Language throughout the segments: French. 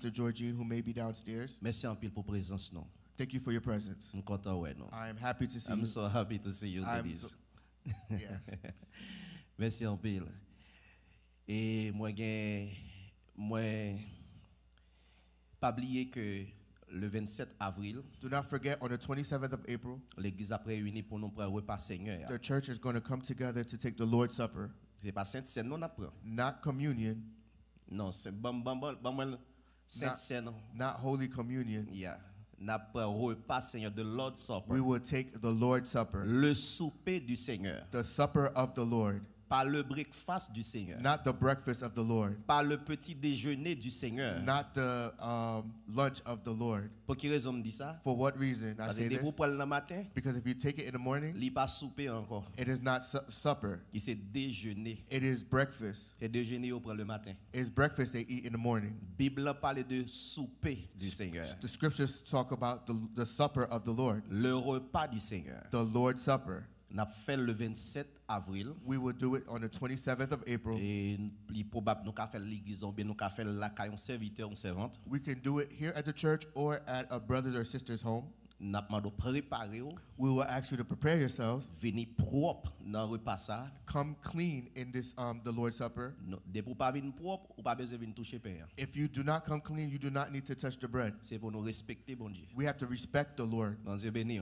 Sister Georgine, who may be downstairs. Merci en pile pour présence non. Thank you for your presence. I'm content ouais non. I am happy to see I'm you. so happy to see you, ladies. Yes. Merci en pile. Et moi pas oublier que le 27 avril, Do not forget, on the 27th of April, l'église a réuni pour nous prendre repas Seigneur. the church is going to come together to take the Lord's Supper. C'est pas Sainte non apprend. Not communion, Non, c'est Sainte non. not Holy Communion. Yeah. N'a pas repas Seigneur, the Lord's Supper. We will take the Lord's Supper, Le souper du Seigneur. the supper of the Lord, Pas le breakfast du Seigneur. not the breakfast of the Lord, Pas le petit déjeuner du Seigneur. not the lunch of the Lord. Pour quelle raison me dit ça? For what reason I Parce say que dès this? vous prenez le matin, Because if you take it in the morning, il pas souper encore. it is not supper, Il c'est déjeuner. it is breakfast. C'est déjeuner au prend le matin. It's breakfast they eat in the morning. Bible parle de souper du Seigneur. The scriptures talk about the supper of the Lord, Le repas du Seigneur. the Lord's Supper. N'a fait le 27 avril. We will do it on the 27th of April. Et il est probable nous qu'a fait l'église ou bien nous qu'a fait la caillon serviteur ou servante. We can do it here at the church or at a brother's or sister's home. N'a demandé préparer ou We will ask you to prepare yourselves. venir propre dans repas ça. Come clean in this the Lord's Supper. Dès pour pas venir propre ou pas besoin venir toucher pain. If you do not come clean, you do not need to touch the bread. C'est pour nous respecter bon Dieu. We have to respect the Lord. Bon Dieu béni.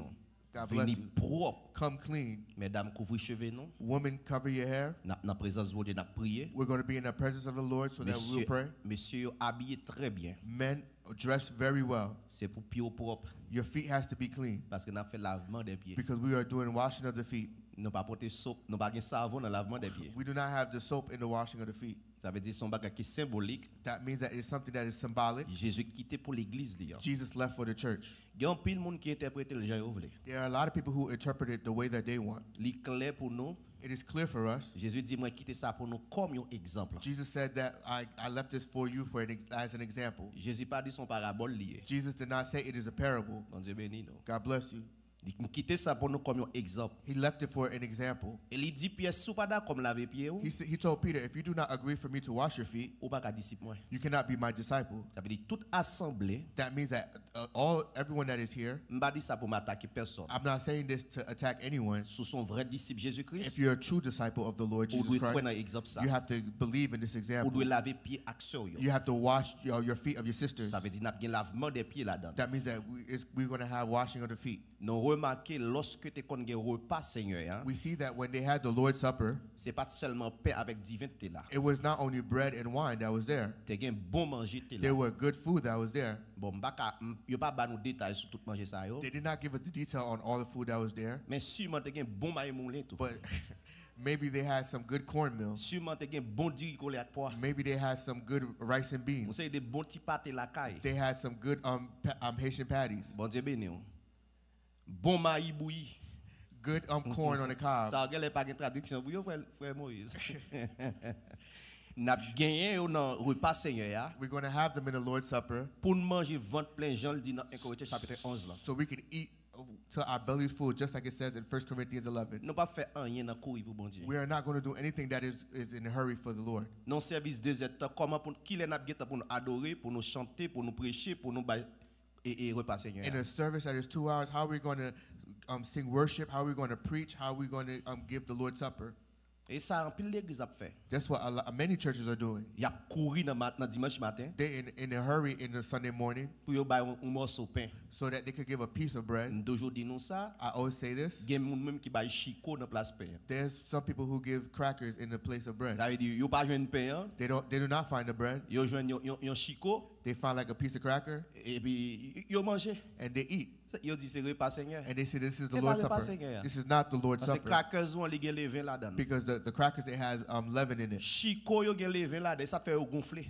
God bless Venir you. propre. Come clean. Mesdames, couvrez cheveux non. Women, cover your hair. Dans présence de Dieu, n'a prié. We're going to be in the presence of the Lord so that we will pray. Messieurs habillés très bien. Men, dress very well. C'est pour pied propre Your feet has to be clean parce que n'a fait lavement des pieds. because we are doing washing of the feet. Nous pas porter soap, nous pas gain savon dans lavement des pieds. We do not have the soap in the washing of the feet. Ça veut dire son bagage qui est symbolique. That means that it's something that is symbolic. Jésus quitté pour l'église là. Jesus left for the church. Il y a un pile monde qui interprète le genre voulez. There are a lot of people who interpret it the way that they want. Li clair pour nous. It is clear for us. Jésus dit moi quitter ça pour nous comme un exemple. Jesus said that I left this for you as an example. Jésus pas dit son parabole lié. Jesus did not say it is a parable. Bon Dieu béni nous. God bless you. Il quitter ça pour nous comme un exemple. He left it for an example. Et il dit Pierre sous pas d'accord comme laver pied ou He told Peter, if you do not agree for me to wash your feet, pas qu'à disciple moi. you cannot be my disciple. Ça veut dire toute assemblée. That means that everyone that is here, M'pas dit ça pour m'attaquer personne. I'm not saying this to attack anyone. Sous son vrai disciple Jésus-Christ. If you're a true disciple of the Lord Jesus Christ, you have to believe in this Ou example. doit laver pied action yo. You have to wash your feet of your sisters. Ça veut dire n'a pas lavement des pieds là-dedans. That means that we're going to have washing of the feet. Nous remarquez lorsque tu connais repas Seigneur hein, We see that when they had the Lord's Supper, c'est pas seulement pain avec divin t'es là. it was not only bread and wine that was there. Tu as bon manger t'es là. There were good food that was there. Bon m'pa yo pas ba nous détails sur tout manger ça yo. They did not give us the detail on all the food that was there, Mais sûrement tu as bon maïs moulin tout. but maybe they had some good cornmeal. Sûrement tu as bon diri collé avec pois. Maybe they had some good rice and Vous beans. savez des bons petits pâtés la caille. They had some good Haitian patties. Bon Dieu béni. Bon maïs bouilli. Good corn on the cob. Ça regarde pas de traduction pour yo frère Moïse. N'a gagné au dans repas Seigneur We're going to have them in the Lord's Supper pour manger ventre plein Jean le dit dans 1 Corinthiens chapitre 11 là. so we can eat to our belly's full, just like it says in 1 Corinthians 11. Nous pas faire rien dans courir pour bon Dieu. We are not going to do anything that is in a hurry for the Lord. Non service 2 heures comment pour qui les n'a pour nous adorer, pour nous chanter, pour nous prêcher, pour nous et repas Seigneur. In a service that is 2 hours, how are we going to sing worship? How are we going to preach? How are we going to give the Lord's Supper? Et ça en pile l'église a fait. That's what many churches are doing. Il a couru dans dimanche matin They're in a hurry in the Sunday morning pour yo bay un morceau pain. so that they could give a piece of bread. Nous toujours dit nous ça. I always say this. Gen moun même qui bay chico dans place pain. There's some people who give crackers in the place of bread. Ça veut dire yo pas joindre pain, They do not find the bread. yo joindre yon chico They find like a piece of cracker et puis yo manger. and they eat. Yo dit c'est repas Seigneur. And they say this is the C'est Lord's pas repas Supper. Seigneur. This is not the Lord's Parce que Supper. crackers ont les gen levain là-dedans. Because the crackers, it has leaven in it. Chico yo gen levain là-dedans, ça fait yo gonfler.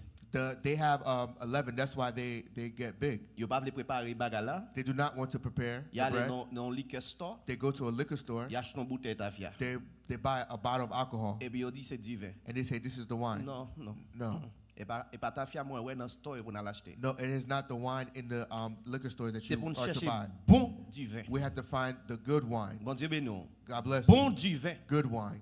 They have leaven. That's why they get big. Yo pas vle préparer bagarre là. They do not want to prepare Y a the bread. dans liquor store, They go to a liquor store. y achète une bouteille tafia. They buy a bottle of alcohol Et puis yo dit c'est du vin. and they say this is the wine. Non, non. No, Et pas tafia moi ouais dans store pour l'acheter. no, it is not the wine in the liquor stores that C'est you pour nous are to chercher buy. bon du vin. We have to find the good wine. Bon Dieu béni. God bless Bon you. du vin. Good wine.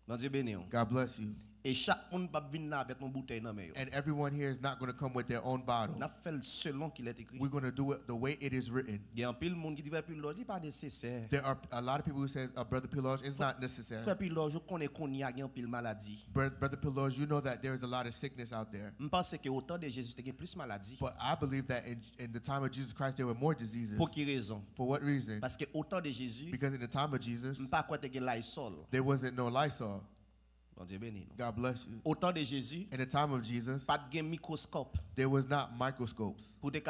Bon Dieu béni. God bless you. Et chaque monde va venir avec une bouteille dans main. And everyone here is not going to come with their own bottle. On a fait selon qu'il est écrit. We're going to do it the way it is written. Il y a un pile monde qui dit frère Piloge, c'est pas nécessaire. There are a lot of people who say, Brother Piloge, it's not necessary. Frère Piloge, je connais qu'on y a un pile maladie. Brother Piloge, you know that there is a lot of sickness out there. Je pense que autant de Jésus il y a plus maladie. But I believe that in the time of Jesus Christ, there were more diseases. Pour quelle raison? For what reason? Parce que autant de Jésus, Because in the time of Jesus, je pas quoi te Lysol. there wasn't no Lysol. Bon Dieu béni. God bless you. Autant de Jésus, In the time of Jesus, pas de microscope there was not microscopes. pour te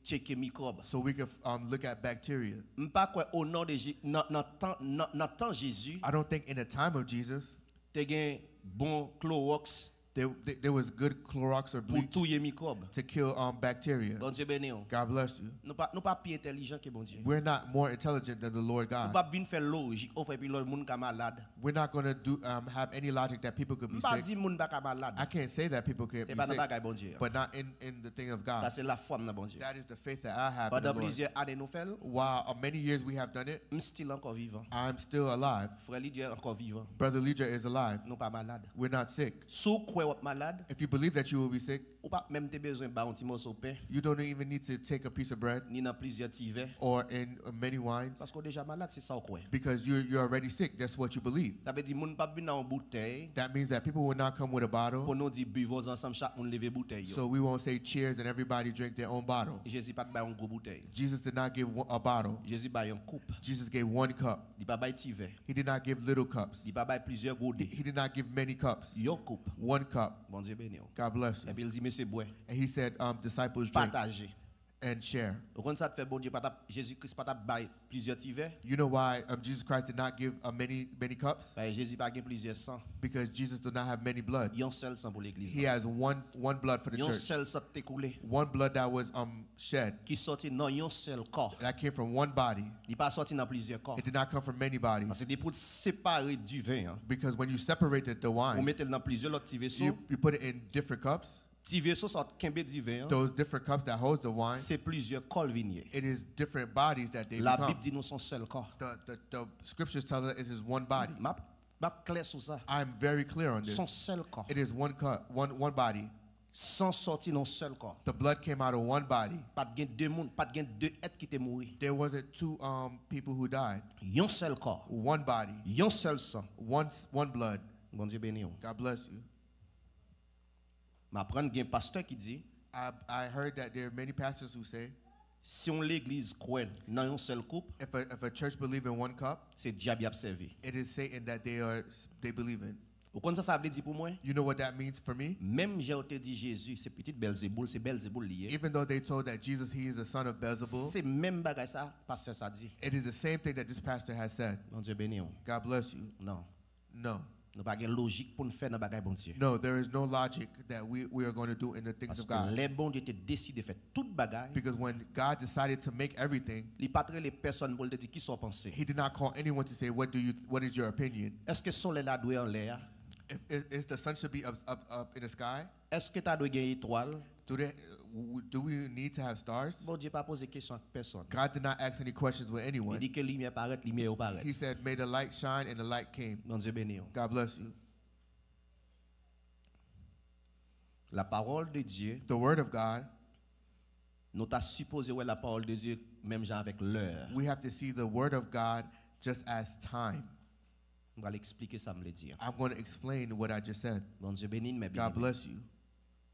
checker microbe. So we could look at bacteria. Je pas quoi au nom de Jésus, dans temps Jésus, I don't think in the time of Jesus, te gen bon Clorox there was good Clorox or pour bleach tuer microbe. to kill bacteria. Bon Dieu béni. God bless you. Nous pas plus intelligent que bon Dieu. We're not more intelligent than the Lord Nous God. pas bien faire logique, on fait puis le monde ka malade. We're not going to have any logic that people could be Pas sick. dire monde pas ka malade. I can't say that people can't C'est be pas dans sick, bagay bon Dieu. but not in the thing of Ça God. c'est la foi dans bon Dieu. That is the faith that I have in the Pendant Lord. plusieurs années nous fait, While many years we have done it, nous still encore vivant. I'm still alive. Frère Lydia encore vivant. Brother Leja is alive. Nous pas malade. We're not sick. Sous quoi ou malade, If you believe that you will be sick, ou pas même te besoin ba un petit morceau de pain, you don't even need to take a piece of bread ni dans plusieurs petits verres. or in many wines Parce qu'on déjà malade, c'est ça ou quoi. because you're already sick. That's what you believe. Ça veut dire monde pas venir dans une bouteille That means that people will not come with a bottle, pour nous dire buvons ensemble chaque monde lever bouteille. so we won't say cheers and everybody drink their own bottle. Jésus pas ba une gros bouteille. Jesus did not give a bottle. Jésus ba une coupe. Jesus gave one cup. Il pas ba petit verre. He did not give little cups. Il pas ba plusieurs godets. He did not give many cups. Une coupe. One cup. Bon Dieu béni. God bless Et you. puis il dit monsieur bois, And he said, disciples drink partager. and share. Au contraire, ça fait bon Dieu pas Jésus Christ pas bail plusieurs petits verres. You know why Jesus Christ did not give many cups? Jésus pas gain plusieurs sang. Because Jesus did not have many blood. Il y a un seul sang pour l'église. He has one blood for the Il y a un church. seul sang qui coulé. One blood that was shed. Qui sorti non, il y a un seul corps. That came from one body. Il pas sorti dans plusieurs corps. It did not come from many Parce bodies. que c'est pour séparer du vin. Hein. Because when you separated the Vous wine, mettez dans plusieurs autres petits vaisseaux. you put it in different cups. Petits vaisseaux sortent qu'un du vin. Hein. Those different cups that hold the wine, C'est plusieurs corps vigniers. it is different bodies that they La become. Bible dit nous son seul corps. The scriptures tell us it is one body. M'a clair sur ça. I'm very clear on Son this. seul corps. It is one cup, one body. Sans sortir dans seul corps. The blood came out of one body. Pas de deux monde, pas de deux êtres qui étaient morts. There wasn't two people who died. Un seul corps. One body, Un seul sang. one blood. Bon Dieu béni. God bless you. M'apprendre qu'il y a un pasteur qui dit I heard that there are many pastors who say si on l'église croit dans un seul couple, if a church believes in one cup, c'est diable qui a servi. it is Satan that they believe in. Vous connaissez ça veut dire pour moi? You know what that means for me? Même j'ai été dit Jésus, c'est petit Belzéboul, c'est Belzéboul lié. Even though they told that Jesus, he is the son of Beelzebul, C'est même bagage ça, pasteur ça dit. it is the same thing that this pastor has said. Mon Dieu béni. God bless you. Non. No. Nous pas de logique pour nous faire dans bagage bon Dieu. No, there is no logic that we are going to do in the things Parce of que God. les bons Dieu te décide de faire toute bagage. Because when God decided to make everything, Il pas les personnes pour te dire qui sont pensées. he did not call anyone to say, what is your opinion? Est-ce que soleil là doit en l'air? If the sun should be up in the sky, Est-ce que tu dois gagner étoile? do we need to have stars? Bon Dieu pas poser question à personne. God did not ask any questions with Il anyone. dit que lumière paraît, lumière paraît. He said, may the light shine, and the light came. Mon Dieu béni. God bless you. La parole de Dieu, The word of God, nous t'a supposé ouais la parole de Dieu même genre avec l'heure. we have to see the word of God just as time. On va l'expliquer ça me le dire. I'm going to explain what I just said. Bon Dieu béni mais bien. God bless you.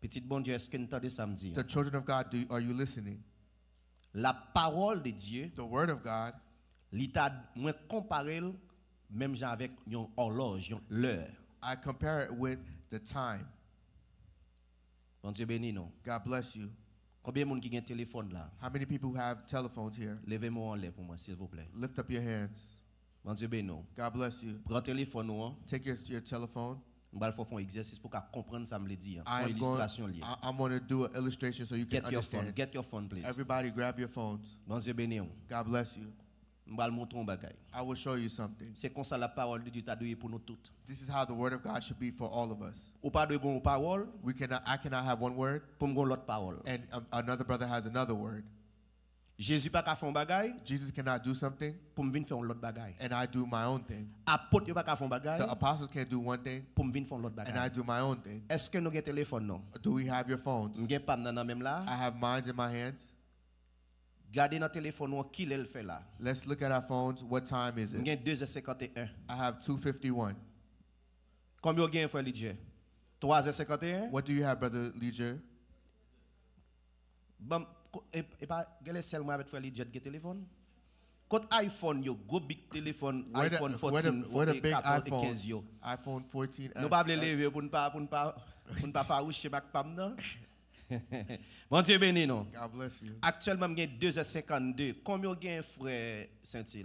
Petit bon Dieu, est-ce que nous entendez ça me dire? The children of God, are you listening? La parole de Dieu, The word of God, l'état moins comparé même genre avec une horloge, une l'heure. I compare it with the time. Bon Dieu béni non. God bless you. Combien de monde qui a un téléphone là? How many people have telephones here? Levez-moi en l'air pour moi s'il vous plaît. Lift up your hands. Bon Dieu béni non. God bless you. Prends téléphone non. Take your telephone. On va faire un exercice pour comprendre ça me le dire. Une illustration liée. I'm going to do an illustration so you can understand. Get your phone please. Everybody grab your phones. Bon Dieu béni. God bless you. On va le montrer un bagage. I will show you something. C'est comme ça la parole de Dieu t'a donné pour nous toutes. This is how the word of God should be for all of us. Ou pas de une parole, I cannot have one word pour me l'autre parole. and another brother has another word. Jésus pas qu'à faire un bagay Jesus cannot do something, pour me venir faire l'autre bagay. and I do my own thing. Apôtre yo pas qu'à faire un bagay The apostles can't do one thing, pour me venir faire l'autre and I bagay. do my own thing. Est-ce que nous avons un téléphone non? Do we have your phones? M'gen pas nan même là. I have mines in my hands. Gardez dans téléphone ou qui le fait là. Let's look at our phones. What time is it? M'gen 2h51. I have 2:51. Combien vous gagnez frère Lidje? 3h51. What do you have, Brother Leisure? Bon et pas gale seulement avec frère Lidje de téléphone. Quand iPhone yo go big téléphone iPhone 14 What a big 14 et iPhone. 15 yo. iPhone 14. Nous pas lever pour ne pas faroucher back pam non. Bon Dieu béni non. God bless you. Actuellement j'ai 2h52. Combien vous gagnez frère Sainte?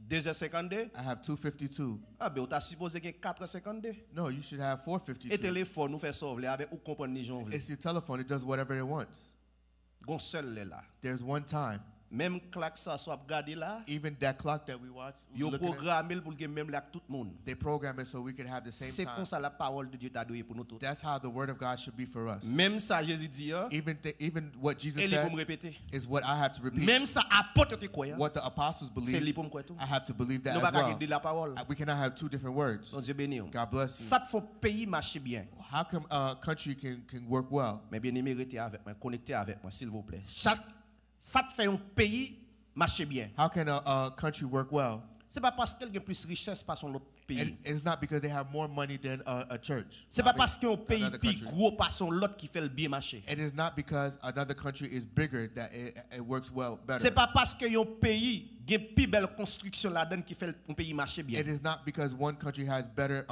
2h52? I have 2:52. Ah ben, on t'a supposé qu'il y ait 4h52. No, you should have Et 4:52. téléphone, nous fait sauver avec ou comprendre les gens. It's your telephone. It does whatever it wants. Gon seul là. There's one time. Même claque ça soit regardé là. Even that clock that we watch, Yo looking at, programmé pour que même là tout le monde. they program it so we can have the C'est same comme time. ça la parole de Dieu t'a donné pour nous tous. That's how the word of God should be for us. Même ça Jésus dit hein. Even what Jesus Et lui pour said me répéter. is what I have to repeat. Même ça apôtre te quoi. What the apostles C'est lui believe, pour me quoi tout. I have to believe that Nous as pas well. garder la parole. We cannot have two different words. Bon Dieu béni. God bless you. Ça te fait pays marcher bien. How come a country can work well? Mais bien aimé restez avec moi, connectez avec moi s'il vous plaît. Ça te fait un pays marcher bien. How can a country work well? C'est pas parce qu'elle a plus de richesse par son autre pays. It's not because they have more money than a church. C'est pas parce qu'un pays Another plus country. gros par son l'autre qui fait le bien marcher. It is not because another country is bigger that it works well C'est better. pas parce qu'un pays a une plus belle construction là-dedans qui fait un pays marcher bien. It is not because one country has better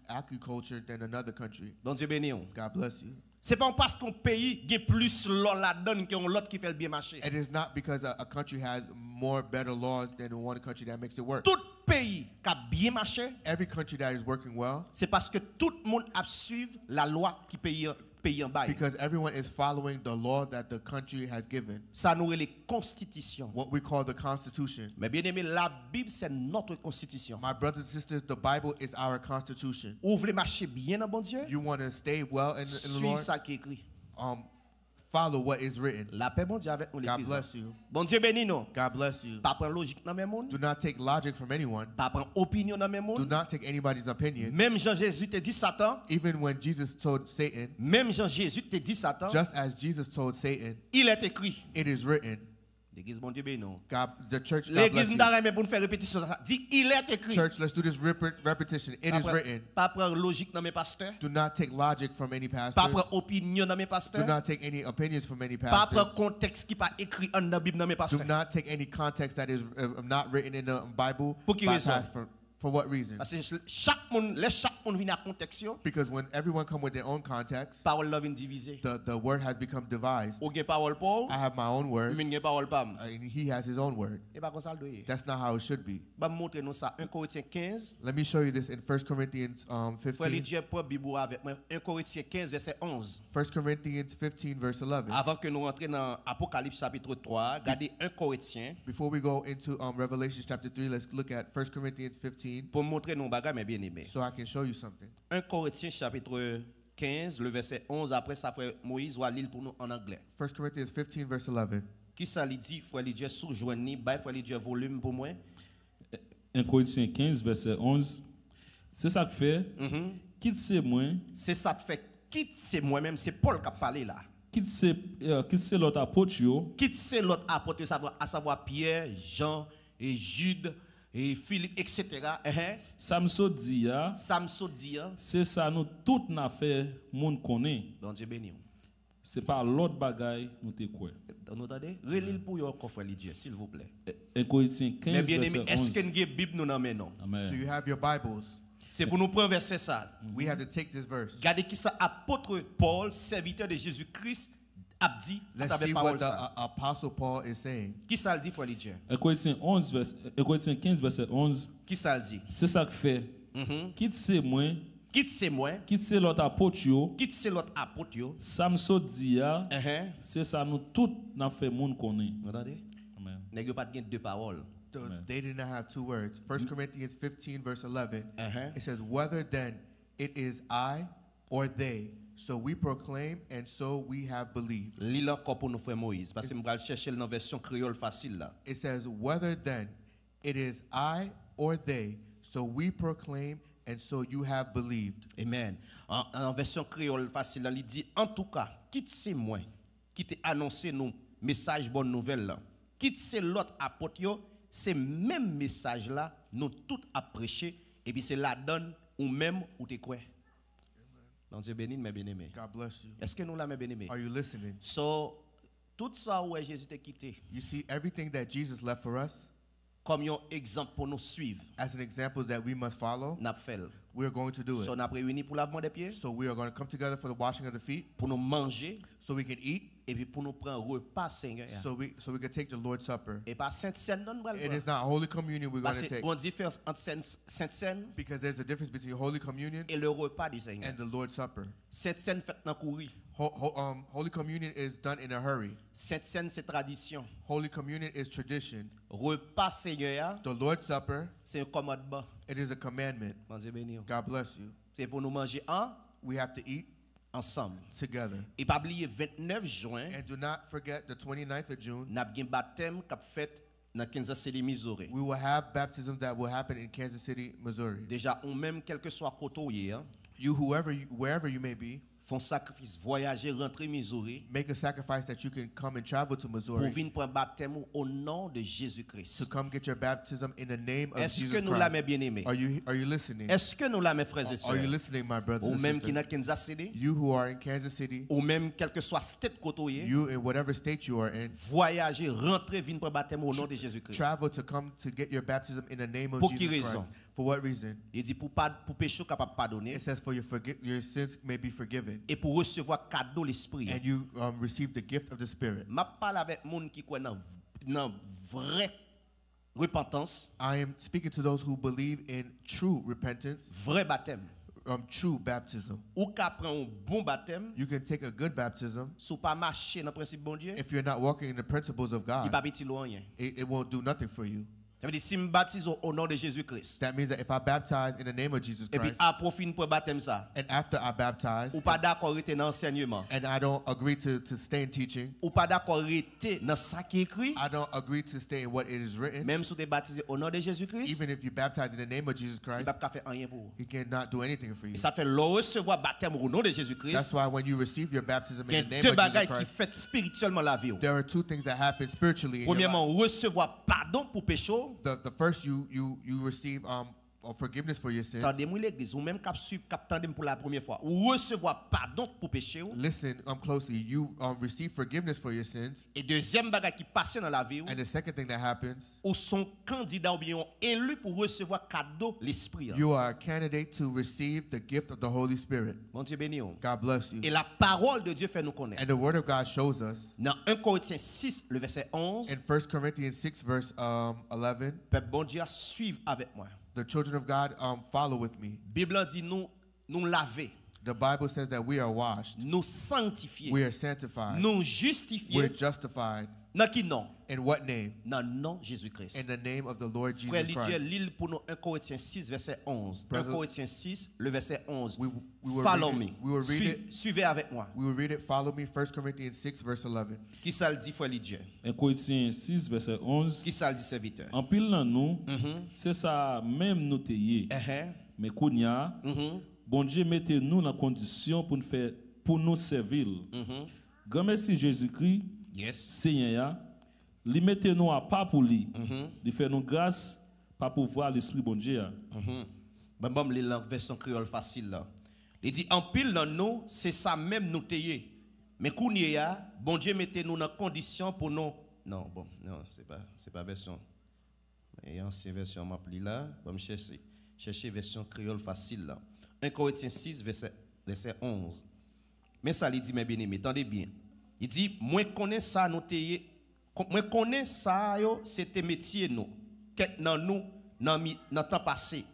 agriculture than another country. Bon Dieu béni. God bless you. C'est pas parce qu'un pays a plus l'or là-dedans qu'un l'autre qui fait le bien marcher. It is not because a country has more better laws than one country that makes it work. Tout pays qui a bien marché, Every country that is working well, c'est parce que tout le monde a suivi la loi qui paye en bas. because everyone is following the law that the country has given, Ça nous est les constitutions. what we call the Constitution. Mais bien aimé, la Bible c'est notre constitution. My brothers and sisters, the Bible is our Constitution. Vous voulez marcher bien dans bon Dieu? You want to stay well in the Suis Lord? ça qui est écrit. Follow what is written. La paix bon Dieu avec nous God l'église. bless you. Bon Dieu béni nous. God bless you. Pas prendre logique dans même monde, Do not take logic from anyone. pas prendre opinion dans même Do monde. not take anybody's opinion. Même Jean Jésus te dit Satan, Even when Jesus told Satan, même Jean Jésus te dit Satan, just as Jesus told Satan, il est écrit. it is written. L'église bon Dieu béni nous. God, the church, God L'église bless nous you. t'a pour nous faire répétition ça. Dit il est écrit. Church, let's do this repetition. It is written. Pas prendre logique dans mes pasteurs. Do not take logic from any Pas pastors. prendre opinion dans mes Do pasteurs. not take any opinions from any Pas pastors. prendre contexte qui pas écrit en la Bible dans mes Do pasteurs. not take any context that is not written in the Bible. Pour qui by raison? For what reason? Parce que chaque monde vient à contexte, Because when everyone come with their own context, parole là vient diviser. the word has become devised. Ou gen parole pour, I have my own word, ou gen parole pam. and he has his own word. Et pas comme ça le doit. That's not how it should be. Ba montrer nous ça 1 Corinthiens 15. Let me show you this in 1 Corinthians Frère 15. Lydia pour Bible avec moi 1 Corinthiens 15 verset 11. 1 Corinthians 15, verse 11. Avant que nous rentrions dans Apocalypse chapitre 3, regardez 1 Corinthiens Before we go into Revelation chapter 3, let's look at 1 Corinthians 15 pour montrer nos bagages mais bien aimé. so I can show you something. 1 Corinthiens chapitre 15 le verset 11 après ça frère Moïse va lire pour nous en anglais. 1 Corinthians 15, verse 11. Qui ça lui dit frère Lydia sous-joindre bail frère Lydia volume pour moi. 1 Corinthiens 15, verset 11. C'est ça que fait. Quitte c'est moi. C'est ça te fait quitte c'est moi-même c'est Paul qui a parlé là. Quitte c'est l'autre apôtre yo. Quitte c'est l'autre apôtre à savoir Pierre, Jean et Jude et Philippe etc. Samso dit ya. Samson dit C'est ça nous tout n'a fait monde connaît. bon Dieu béni. C'est pas l'autre bagaille nous te quoi. Vous entendez? Relil pour yo encore frère Lydia s'il vous plaît. 1 Corinthiens 15, Mais bien verset aimé, est-ce 11. que nous avons Bible nous dans main non? Amen. Do you have your Bibles? C'est pour nous prendre verset ça. We have to take this verse. Regardez qui ça apôtre Paul, serviteur de Jésus-Christ a dit à Let's travers see parole what ça. the Apostle Paul is saying. Qui ça le dit frère Lydia? 1 Corinthiens 15, verset 11. Qui ça le dit? C'est ça que fait. Quitte c'est moi. Quitte c'est moi, Quitte c'est l'autre apôtre yo. quitte c'est l'autre apôtre yo. Samso dit ya. Uh-huh. C'est ça nous tout n'a fait monde connaît. Vous entendez? Amen. Nèg yo pas de deux paroles. They did not have two words. 1 Corinthians 15, verse 11. Uh-huh. It says, whether then it is I or they, so we proclaim, and so we have believed. Lis encore pour nous frère Moïse parce que je vais chercher dans version créole facile là. It says, whether then it is I or they, so we proclaim, and so you have believed. Amen. En version créole facile, il dit en tout cas, quitte c'est moi qui t'a annoncé nous message bonne nouvelle là. Quitte c'est l'autre apôtre yo, c'est même message là nous tout a prêché et puis c'est la donne ou même ou te quoi. Bon Dieu béni mes bien-aimés. God bless you. Est-ce que nous la mes bien-aimés? Are you listening? So tout ça où Jésus t'a quitté You see everything that Jesus left for us comme un exemple pour nous suivre. as an example that we must follow. N'a fait. We're going to do So it. n'a réuni pour lavement des pieds, So we are going to come together for the washing of the feet, pour nous manger so we can eat, et puis pour nous prendre repas Seigneur. so we can take the Lord's Supper. Et pas Sainte Seine non bral. It is not Holy Communion we're going Parce to take, qu'on différence entre Sainte Seine because there's a difference between Holy Communion et le repas du Seigneur. and the Lord's Supper. Sainte Seine fait dans courir. Holy Communion is done in a hurry. Sainte Seine c'est tradition. Holy Communion is tradition. Repas Seigneur The Lord's Supper, c'est un commandement. it is a commandment. Bon Dieu béni. God bless you. C'est pour nous manger We have to eat ensemble. together. Et pas oublier 29 juin, And do not forget the 29th of June, n'a bien baptême qu'a fait dans Kansas City, Missouri. we will have baptism that will happen in Kansas City, Missouri. Déjà ou même quel que soit côté You, wherever you may be, font sacrifice voyager rentrer Missouri make a sacrifice that you can come and travel to pour Missouri venir pour un baptême au nom de to Jésus-Christ. come get your baptism in the name of Est-ce que Jesus nous la mes Christ. bien-aimés? Are you listening? Est-ce que nous la mes frères et Are you sœurs? listening, my brothers Ou and même qui sisters? dans Kansas City, You who are in Kansas City, ou même quel que soit state côté, you in whatever state you are in, voyager, rentrer, venir pour un baptême au nom de Jésus-Christ. travel to come to get your baptism in the name of Pour qui Jesus raison? Christ. For what reason? Il dit pour péché capable pardonner It says for your sins may be forgiven, et pour recevoir cadeau l'esprit. and you receive the gift of the Spirit. M'a parle avec monde qui croit dans vraie repentance, I am speaking to those who believe in true repentance, vrai baptême. true baptism. Ou qu'a prend un bon baptême, You can take a good baptism. sous pas marcher dans le principe bon Dieu, If you're not walking in the principles of il va God, pas petit loin. it won't do nothing for you. Ça veut dire si me baptise au nom de Jésus-Christ. That means that if I baptize in the name of Jesus Et puis Christ, après fin pour baptême ça, and after I baptize, ou pas d'accord rester dans enseignement, and I don't agree to stay in teaching, ou pas d'accord rester dans ça qui est écrit, I don't agree to stay in what it is written, même si tu es baptisé au nom de Jésus-Christ, even if you baptize in the name of Jesus il Christ, va pas faire rien pour vous. He cannot do anything for you. Et ça fait le recevoir baptême au nom de That's Jésus-Christ. why when you receive your baptism Il y a in the name deux of Jesus bagages qui Christ, fait spirituellement la vie. there are two things that happen spiritually in your life. Premièrement, recevoir pardon pour péché. The first, you receive forgiveness for your sins. Tendez-moi l'église, ou même cap suivre, cap tendez pour la première fois. Ou recevoir pardon pour péché. Listen closely. You receive forgiveness for your sins. Et deuxième bagage qui passe dans la vie, And the second thing that happens, ou son candidat ou bien élu pour recevoir cadeau l'esprit. you are a candidate to receive the gift of the Holy Spirit. Bon Dieu béni. God bless you. Et la parole de Dieu fait nous connaître. And the Word of God shows us Dans 1 Corinthiens 6, le verset 11, in 1 Corinthians 6, verse 11, peuple bon Dieu suivre avec moi. the children of God follow with me. Bible dit nous laver, The Bible says that we are washed, nous sanctifier, we are sanctified, nous we're justifier. justified. Dans qui nom? In what name? Dans le nom Jésus-Christ. In the name of the Lord Frère Jesus Lydia, Christ. lis pour nous 1 Corinthiens 6, verset 11. 1 Brother- Corinthiens 6, le verset 11. We will Follow read me. it. We will read it. Suivez avec moi. We will read it. Follow me. 1 Corinthians 6, verse 11. Qui ça le dit, frère Lydia? 1 Corinthiens 6, verset 11. Qui ça le dit, serviteur? En pile dans nous, c'est ça même nous teye. Mais kounya, bon Dieu mettez nous dans condition pour nous servir. Grand merci Jésus-Christ, Yes. Senyè, li mettez nous à pas pour lui. Il fait nous grâce pas pour voir l'esprit bon Dieu. Bon, lis la version créole facile là. Il dit, en pile dans nous, c'est ça même nous teye. Mais kounya, bon Dieu mettez nous dans condition pour nous. Non, bon, non, c'est pas version. Et ancienne version m'a pris là, bon, chercher version créole facile là. 1 Corinthiens 6 verset 11. Mais ça lui dit mes bien-aimés, attendez bien. Il dit moi connais ça nous teye, moi connais ça yo c'était métier nous. Quête dans nous dans temps passé.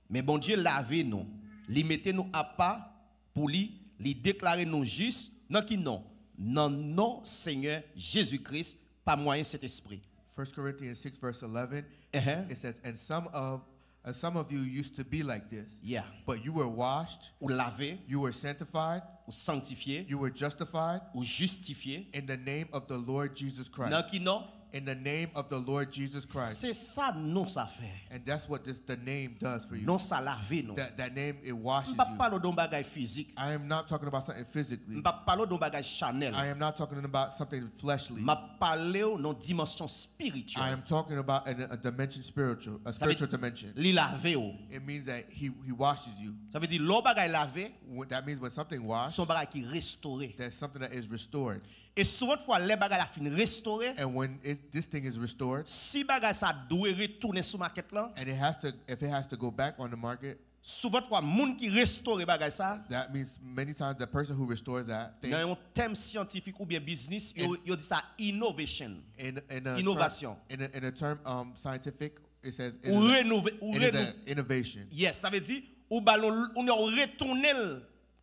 Mais bon Dieu laver nous, li mettez nous à part pour lui déclarer nous justes dans qui non? Dans non Seigneur Jésus-Christ par moyen cet esprit. 1 Corinthians 6, verse 11. Uh-huh. It says, and some of And some of you used to be like this. Yeah. But you were washed, Ou lavé, you were sanctified, ou sanctifié, you were justified ou justifié. in the name of the Lord Jesus Christ. Nan ki non? In the name of the Lord Jesus Christ. C'est ça non ça fait. And that's what the name does for you. Non ça lavé non. That name, it washes M'pa you. parler d'un bagage physique. I am not talking about something physically. M'pa parler d'un bagage charnel. I am not talking about something fleshly. M'a parler dans dimension I spirituelle. am talking about a dimension spiritual, a spiritual dimension. Li lavé ou. It means that he washes you. Ça veut dire l'eau bagage lavé, That means when something washed, son bagage qui restauré. that's something that is restored. Et souvent fois les bagages la fin restauré, And when this thing is restored, si bagage ça doit retourner sur market là, and if it has to go back on the market, souvent fois moun qui restaure bagage ça, that means many times the person who restores that thing dans un thème scientifique ou bien business, yo dit ça innovation. in a Innovation. term, in a term scientific, it says it Ou is rénover, ou it is rénover. an innovation. Yes, ça veut dire ou ballon on retourner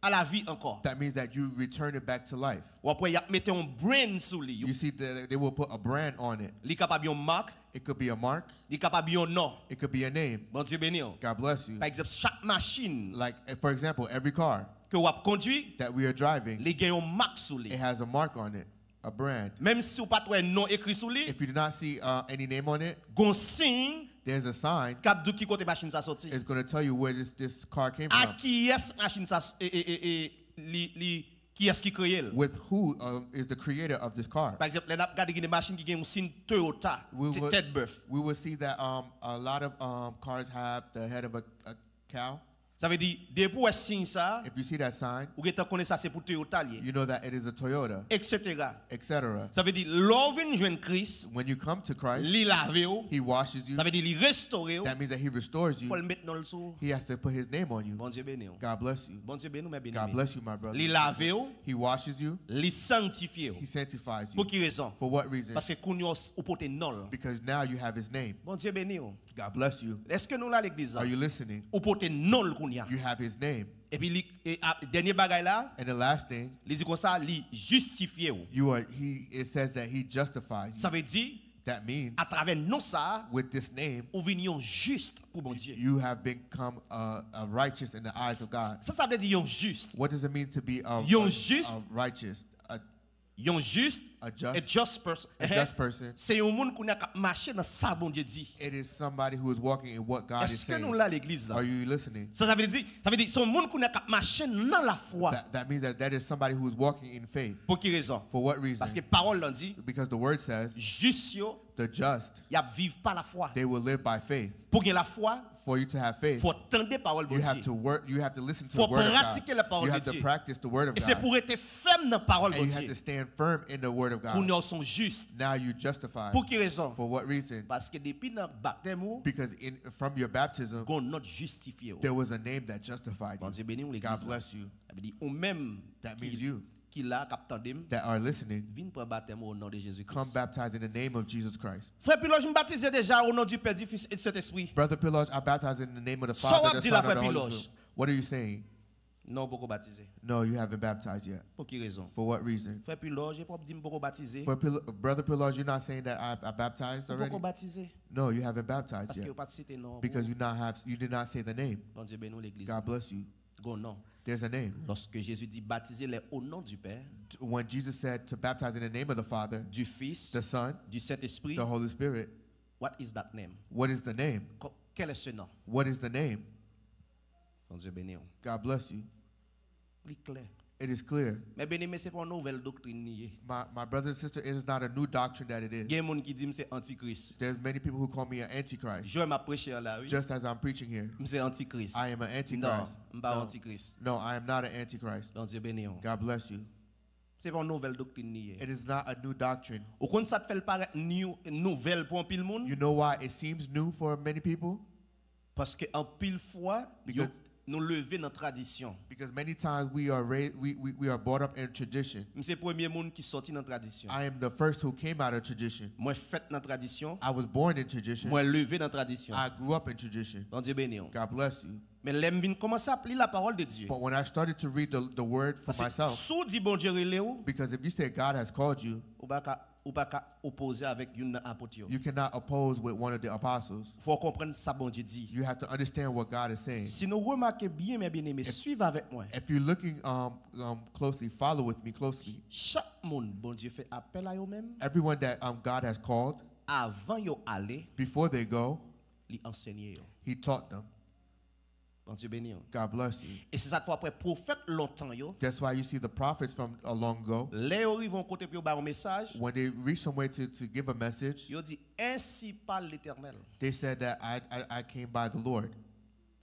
à la vie encore. That means that you return it back to life. Ou après y a mettre un brand sur lui. You see, they will put a brand on it. Li capable yon marque, It could be a mark. li capable yon nom. It could be a name. Bon Dieu béni. God bless you. Par exemple, chaque machine Like, for example, every car que ou a conduit, that we are driving, li gen yon marque sur lui. it has a mark on it, a brand. Même si ou pas trouvé nom écrit sur lui, If you do not see any name on it, gon signe there's a sign. cap dou ki côté machine ça sorti. It's going to tell you where this car came À from. qui est machine ça qui est-ce qui crée? With who is the creator of this car. Par exemple, les gars des machines qui gen un signe Toyota, c'est tête bœuf. We will see that a lot of cars have the head of a cow. Ça veut dire depuis ou signe ça, If you see that sign, ou que tu connais ça c'est pour Toyota lié, you know that it is a Toyota, etc. etc. Ça veut dire l'ovin joindre Christ, When you come to Christ, li laver ou, he washes you. ça veut dire li restaurer ou, That means that he restores faut le you. mettre dans le sou. He has to put his name on you. Bon Dieu béni ou. God bless you. Bon Dieu béni ou mais béni. God bless you, my brother. Li laver ou, He washes you. li sanctifier ou. He sanctifies Pour you. qui raison? For what reason? Parce que kounyo ou pote nol. Because now you have his name. Bon Dieu béni ou. God bless you. Est-ce que nous là l'église? Are you listening? Ou pote nol kounya. You have his name. Et puis dernier bagay là, And the last thing, il dit comme ça, li justifier ou. it says that he justifies you. Ça veut dire That means à travers non ça, with this name, ou vinions juste pour bon Dieu. you have become righteous in the eyes of God. Ça veut dire yon juste. What does it mean to be a juste. righteous, Yon juste, a just person. a just person? C'est un monde qui a marché dans ça bon Dieu dit. It is somebody who is walking in what God is Est-ce que saying. nous là l'église là? Are you listening? Ça veut dire c'est un monde qui a marché dans la foi. That means that is somebody who is walking in faith. Pour quelle raison? For what reason? Parce que parole l'en dit, Because the word says, juste yo, the just, y a vivre par la foi. they will live by faith. Pour que la foi, For you to have faith, faut tendre parole bon you have Dieu. to work. You have to listen to Faut the word of God. pratiquer la parole You de have to Dieu. practice the word of Et c'est God. pour être ferme dans parole And bon you have Dieu. to stand firm in the word of Pour God. nous sont justes. Now you justify. Pour quelle raison? For what reason? Parce que depuis notre baptême, Because from your baptism, on notre justifié. there was a name that justified Bon you. Dieu béni ou God l'église. bless you. Ça veut dire ou même That means you qui l'a captandem, that are listening, viens pour baptême au nom de come Jésus-Christ. baptized in the name of Jesus Christ. Frère Piloge, je me baptisé déjà au nom du Père, du Fils et de Saint-Esprit. Brother Piloge, I baptized in the name of the So Father, what the dit Son, la and the frère Holy Piloge? Spirit. What are you saying? Non, beaucoup baptisé. No, you haven't baptized yet. Pour quelle raison? For what reason? Frère Piloge, je peux dire beaucoup baptisé. Brother Piloge, you're not saying that I baptized already? Beaucoup baptisé. No, you haven't baptized Parce que yet. vous pas cité non. Because you did not say the name. Bon Dieu béni ou l'église. God bless you. Go non. There's a name. Lorsque Jésus dit baptisez-les au nom du Père, When Jesus said to baptize in the name of the Father, du Fils, the Son, du Saint-Esprit, the Holy Spirit, what is that name? what is the name? Quel est ce nom? What is the name? Bon Dieu béni. God bless you. Il est clair. It is clear. Mais béni, mais c'est pas une nouvelle doctrine niée. My brother and sister, it is not a new doctrine that it Il y a is. des gens qui disent que c'est antichrist. There's many people who call me an antichrist. Je vais prêcher là, oui. Just as I'm preaching here, C'est antichrist. I am an Non, antichrist. je pas No, antichrist. no, I am not an antichrist. Bon Dieu béni. God bless you. C'est pas une nouvelle doctrine niée. It is not a new doctrine. Au compte ça te fait paraître nouvelle pour un pile monde You know why it seems new for many people? parce que en pile fois Because- nous lever dans tradition. Because many times we are we are brought up in tradition. C'est le premier monde qui sorti dans tradition. I am the first who came out of tradition. Moi fait dans tradition, I was born in tradition. moi levé dans tradition. I grew up in tradition. Bon Dieu béni. God bless you. Mais l'aime vient commencer à appeler la parole de Dieu. But when I started to read the word for Parce que myself, sous dit bon Dieu relé ou, because if you say God has called you, ou pas opposer avec une apôtre. You cannot oppose with one of the apostles. Faut comprendre ça bon Dieu dit. You have to understand what God is saying. Si nous remarquons bien mes bien-aimés, suivez avec moi. If you're looking closely, follow with me closely. Chaque monde bon Dieu fait appel à eux-mêmes. Everyone that God has called, avant yo aller, before they go, li enseigner yo. he taught them. Bon Dieu béni. God bless you. Et c'est ça fois après prophète longtemps yo. That's why you see the prophets from long ago. Les arrivent vont côté pour un message. When they reach somewhere to give a message, Yo dit ainsi parle l'Éternel. they said that I came by the Lord.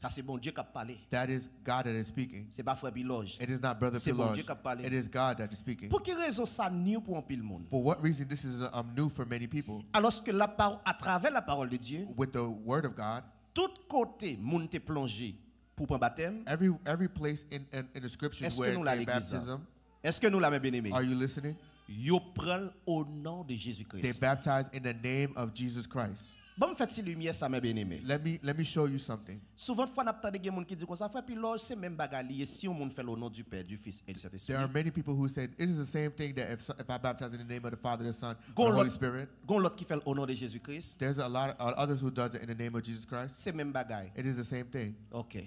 Ça c'est bon Dieu qui a parlé. That is God that is speaking. C'est pas frère Biloge. It is not Brother C'est bon Dieu Pilage. qui a parlé. It is God that is speaking. Pour quelle raison ça new pour un pile monde? For what reason this is new for many people? Alors que à travers la parole de Dieu, With the word of God, tout côté monde te plongé pour prendre baptême. every place in the scriptures Est-ce que where nous la they l'église? baptism, Est-ce que nous la même bien-aimé? are you listening? Yo prend au nom de They Jésus-Christ. baptize in the name of Jesus Christ. Bon fait si lumière ça mes bien-aimé. Let me show you something. Souvent fois n'attend des gens qui dit comme ça frère puis là c'est même bagarre si on monde fait au nom du Père, du Fils et du Saint-Esprit. There are many people who say it is the same thing that if I baptize in the name of the Father, the Son, and Gon the Holy l'autre Spirit. gon l'autre qui fait au nom de Jésus-Christ, There's a lot of others who does it in the name of Jesus Christ. c'est même bagaille. It is the same thing. OK.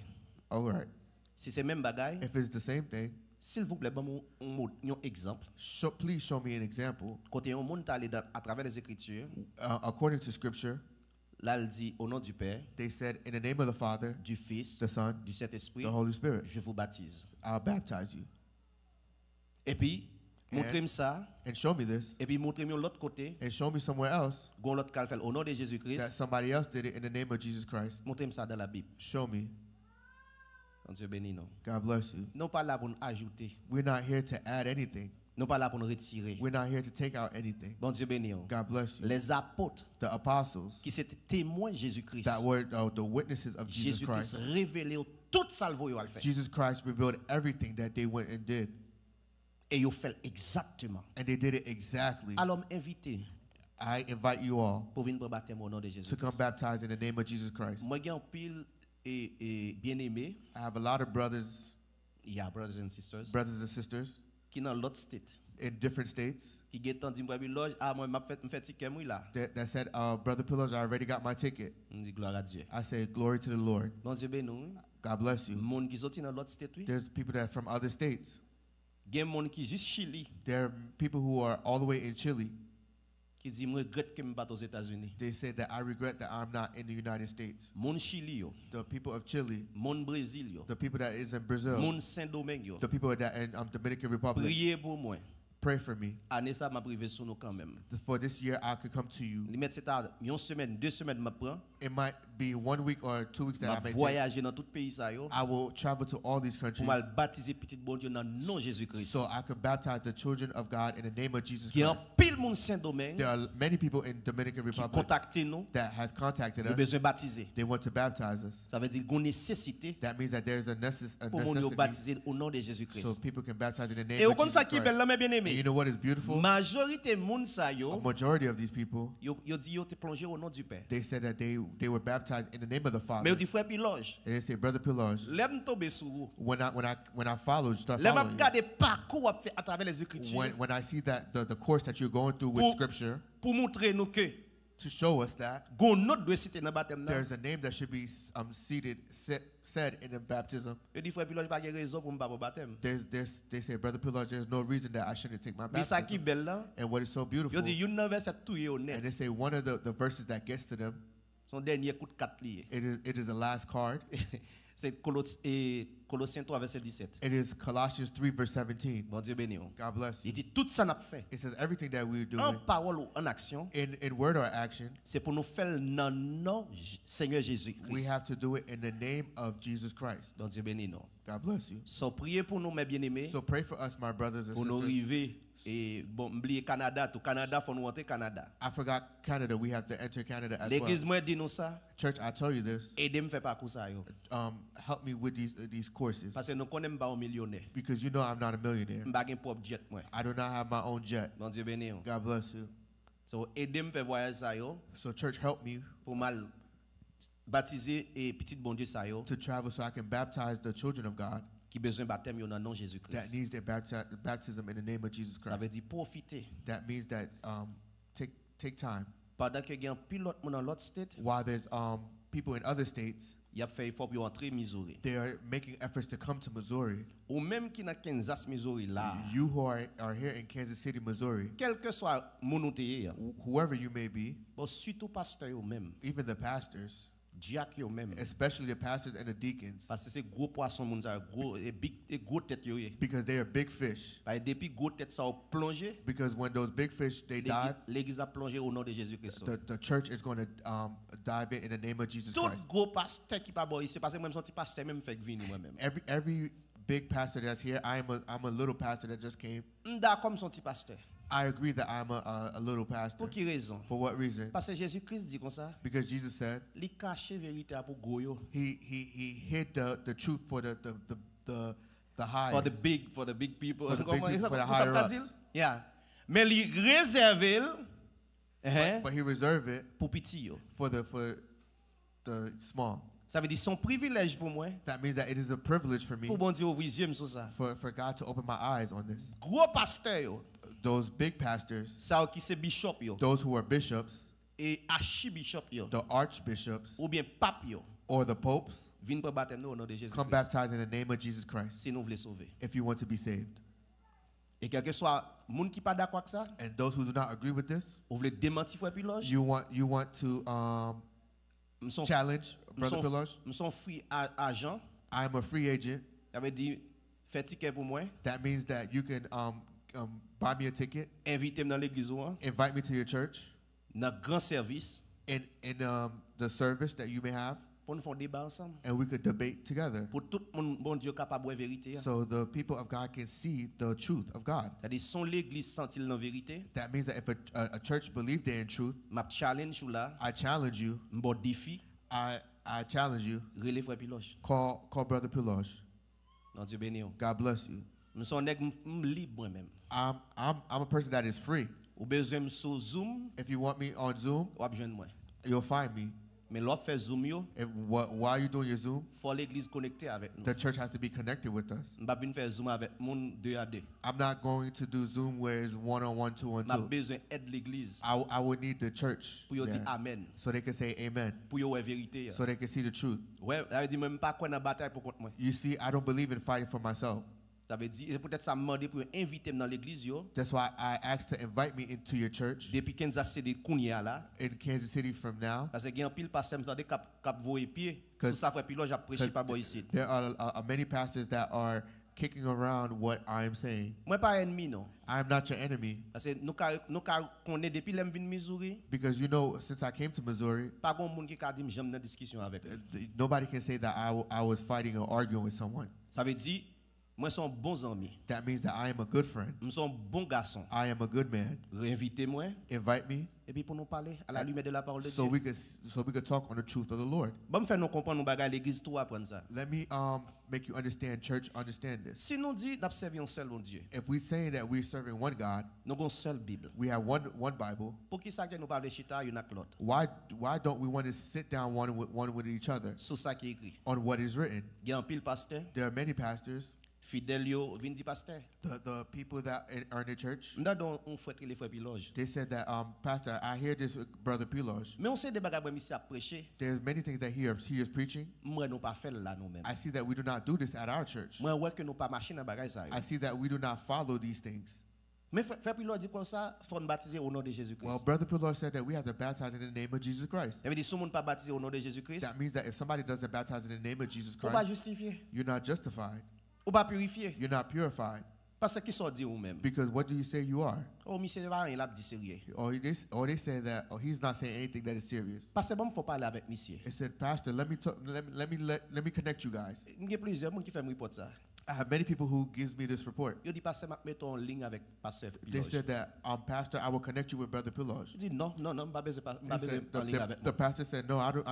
All right. Si c'est même bagaille, If it's the same thing, s'il vous plaît bon un exemple. please show me an example. Côté on monde aller à travers les écritures, According to Scripture, là il dit au nom du Père, they said, in the name of the Father, du Fils, the Son, du Saint-Esprit, the Holy Spirit, je vous baptise. I'll baptize you. Et puis montrez-moi ça, And show me this. et puis montrez-moi l'autre côté, And show me somewhere else gon l'autre qui fait au nom de that Jésus-Christ. somebody else did it in the name of Jesus Christ. Montrez-moi ça dans la Bible. Show me. Dieu béni nous. God bless you. Non pas là pour nous ajouter, We're not here to add anything. non pas là pour nous retirer. We're not here to take out anything. Bon Dieu béni nous. God bless you. Les apôtres The apostles qui étaient témoins de Jésus-Christ. that were the witnesses of Jesus Jésus-Christ Christ. révélé tout salvo yo al fait. Jesus Christ revealed everything that they went and did. Et yo fait exactement. And they did it exactly. Alors invité I invite you all pour venir prendre baptême au nom de to come Jésus-Christ. baptize in the name of Jesus Christ. Moi j'ai un pile et bien-aimé, I have a lot of brothers brothers and sisters and sisters qui dans l'autre state in different states qui getan dit moi loge moi m'a fait ticket moi là. that said, Brother Pillars, I already got my ticket. On dit gloire à Dieu. I say, glory to the Lord. Bon Dieu béni. God bless you. Monde qui sorti dans l'autre state oui. There's people that are from other states. Gen monde qui juste Chili There are people who are all the way in Chile. qui dit moi regrette que me pas aux États-Unis. They say that I regret that I'm not in the United States. Monde Chili yo, The people of Chile, monde Brésil yo, the people that is in Brazil, monde Saint-Domingue yo. the people that in Dominican Republic, Priez pour moi. pray for me. Année ça m'a privé sur nous quand même. For this year, I could come to you. Li mettre c'est à une semaine, 2 semaines m'a prend. It might be 1 week or 2 weeks that M'a I may take. voyager dans tout pays ça yo. I will travel to all these Pour countries m'a baptiser petit bon Dieu dans le nom de Jésus-Christ. so I can baptize the children of God in the name of Jesus Il y a Christ. pile monde Saint-Domingue There are many people in Dominican qui Republic contacté nous, that has contacted nous us. besoin baptiser. They want to baptize us. Ça veut dire qu'on nécessité That means that there's a pour mon necessity baptiser au nom de so Jésus-Christ. people can baptize in the Et name au of comme Jesus ça qui est belle Christ. là mes And you bien-aimés. know what is beautiful? Majorité monde ça A yo, majority of these people, yo dit yo te plongé au nom du Père. they said that they were baptized in the name of the Mais Father. yo dit frère Piloge, And they say, Brother Pillars, l'aime tomber sur vous. when I follow, start L'aime following you, regarder parcours à travers les écritures when I see that the course that you're going through with Pour- Scripture, pour montrer nous que to show us that gon notre doit citer dans baptême là. there's a name that should be said in the baptism. Yo dit frère Piloge pas de raison pour me pas au baptême. They say, Brother Pillars, there's no reason that I shouldn't take my Mais ça qui baptism. belle là, And what is so yo beautiful, dit une verset tout est and honnête. they say one of the verses that gets to them, Son dernier coup de 4 lié. it is the last card. C'est Colossiens 3 verset 17. It is Colossians 3 verse 17. Bon Dieu béni. God bless you. Il dit tout ça n'a fait. It says everything that we're En doing parole ou en action, in word or action, c'est pour nous faire dans nom Seigneur we Jésus-Christ. have to do it in the name of Jesus Christ. Donc Dieu béni nous. God bless you. So priez pour nous mes bien-aimés So pray for us, my brothers and pour nous sisters. arriver et bon oublier Canada, tout Canada faut nous rentrer Canada. I forgot Canada. We have to enter Canada as well. L'église moi dit nous ça, Church, I tell you this. aidez me faire parcours ça yo. Help me with these courses Parce que nous connaissons pas un millionnaire. because you know I'm not a millionaire. M'pa gen propre jet moi. I do not have my own jet. Donc Dieu béni. Nous. God bless you. So aidez me faire voyage ça yo So church, help me pour mal baptiser et petit bon Dieu ça yo to travel so I can baptize the children of God qui besoin baptême dans le nom de Jésus-Christ. that needs their baptism in the name of Jesus Ça Christ. veut dire profiter. That means that take time. Pendant que il y a un pilote dans l'autre state, While there's people in other states, il a fait effort pour entrer Missouri. they are making efforts to come to Missouri. Ou même qui dans Kansas, Missouri là. You who are here in Kansas City, Missouri, Quel que soit mon outil, whoever you may be, bon surtout pasteur eux même, even the pastors, diacre eux même. especially the pastors and the deacons, Parce que c'est gros poisson moun ça gros et gros tête yo. because they are big fish. Parce que depuis gros tête ça plongé, Because when those big fish they dive, l'église a plongé au nom de Jésus-Christ. the church is going to dive in the name of Jesus Tout Christ. gros pasteur qui pas bon ici parce que moi sorti pasteur même fait venir moi même. Every big pastor that's here, I'm a little pastor that just came. M'da comme son petit pasteur. I agree that I'm a little pastor. Pour quelle raison? For what reason? Parce que Jésus-Christ dit comme ça, Because Jesus said il cache vérité pour goyo. he hid the truth for the high. For the big people. For the big Comment- people, for the ça higher veut ups. dire? Yeah. Mais il réserve But he reserved it pour petit yo. for the small. Ça veut dire son privilège pour moi. That means that it is a privilege for me Pour bon Dieu ouvrir les yeux sur ça. for God to open my eyes on this. Gros pasteur yo, Those big pastors, ça qui c'est bishop yo those who are bishops, et archibishop yo the archbishops, ou bien pape yo, or the popes, viennent pour baptême au nom de Jésus. come baptized in the name of Jesus Christ Si nous voulons sauver. if you want to be saved. Et quel que soit moun qui pas d'accord avec ça, And those who do not agree with this, ou voulez démentir frère Piloge, you want to m'son challenge Brother Piloge. m'son free agent, I am a free agent. ça veut dire fait ticket pour moi, That means that you can buy me a ticket, inviter dans l'église ou invite me to your church, dans grand service in the service that you may have, pour nous faire débat ensemble. and we could debate together. Pour tout le monde bon Dieu capable de vérité. So the people of God can see the truth of God. C'est-à-dire son l'église sent-il dans vérité, That means that if a church believed they're in truth, m'a challenge ou là, I challenge you. m'bon défi, I challenge you. relève frère Piloge. Call Brother Piloge. Non Dieu béni. God bless you. Nous sommes nèg libre moi-même. I'm a person that is free. Ou besoin sur Zoom, If you want me on Zoom, ou a besoin moi. you'll find me. Mais l'autre fait Zoom yo, While you're doing your Zoom, faut l'église connectée avec nous. the church has to be connected with us. M'pa venir faire Zoom avec moun 2 à 2. I'm not going to do Zoom where it's 1-on-1, 2-on-2. M'a besoin aide l'église I would need the church pour yo dire there, amen, so they can say amen, pour yo ouais vérité. so they can see the truth. Ouais, ça veut dire même pas quoi dans bataille pour contre moi. You see, I don't believe in fighting for myself. Ça veut dire peut-être ça me demander pour inviter dans l'église yo. That's why I asked to invite me into your church Depuis Kansas City kounya là, in Kansas City from now. parce que y a un pile pasteur m'tande cap voyer pied. Cause- Sous ça frère Piloge a prêché pas boy ici. There are many pastors that are kicking around what I'm saying. Moi pas ennemi non. I'm not your enemy, Parce que nous connaît depuis l'aime vinn Missouri, because since I came to Missouri, pas grand monde qui ka dit j'aime dans discussion avec. nobody can say that I was fighting or arguing with someone. Ça veut dire moi sont bons amis. That means that I am a good friend. Nous sommes bons garçons. I am a good man. Invitez-moi Invite me et puis pour nous parler à la lumière de la parole de so Dieu. we could talk on the truth of the Lord. Bon me faire nous comprendre nous bagaille l'église tout apprendre ça. Let me make you understand, church, understand this. Si nous dit d'observer un seul bon Dieu, If we say that we're serving one God, nous avons une seule Bible. we have one Bible, Pour qui ça que nous parler chita une avec l'autre? why don't we want to sit down one with each other Sur ça qui est écrit. on what is written? Il y a un pile pasteur, There are many pastors, fidèle yo vinn di pasteur. the people that are in the church. Nous avons un frère les frères Piloge. They said that, Pastor, I hear this with Brother Piloge. Mais on sait des bagages monsieur a prêcher, There's many things that he is preaching. moi nous pas faire là nous-mêmes. I see that we do not do this at our church. Moi ouais que nous pas marcher dans bagages ça. I see that we do not follow these things. Mais frère Piloge dit comme ça, faut nous baptiser au nom de Jésus-Christ. Well, Brother Piloge said that we have to baptize in the name of Jesus Christ. Ça veut dire si on ne pas baptiser au nom de Jésus-Christ, That means that if somebody doesn't baptize in the name of Jesus on pas Christ, justifier, you're not justified. on pas purifier. You're not purified. Parce que qui sont dit ou même. Because what do you say you are? Oh, monsieur va rien là dit sérieux. Or they say that, he's not saying anything that is serious. Parce que bon faut parler avec monsieur. It said, Pastor, let me connect you guys. Il y a plusieurs monde qui fait me report ça. I have many people who gives me this report. Yo dit pasteur m'a mettre en ligne avec pasteur They Piloge. said that, Pastor, I will connect you with Brother Piloge. Je dis non, pas besoin He said, en ligne avec the moi. pastor said, no, I do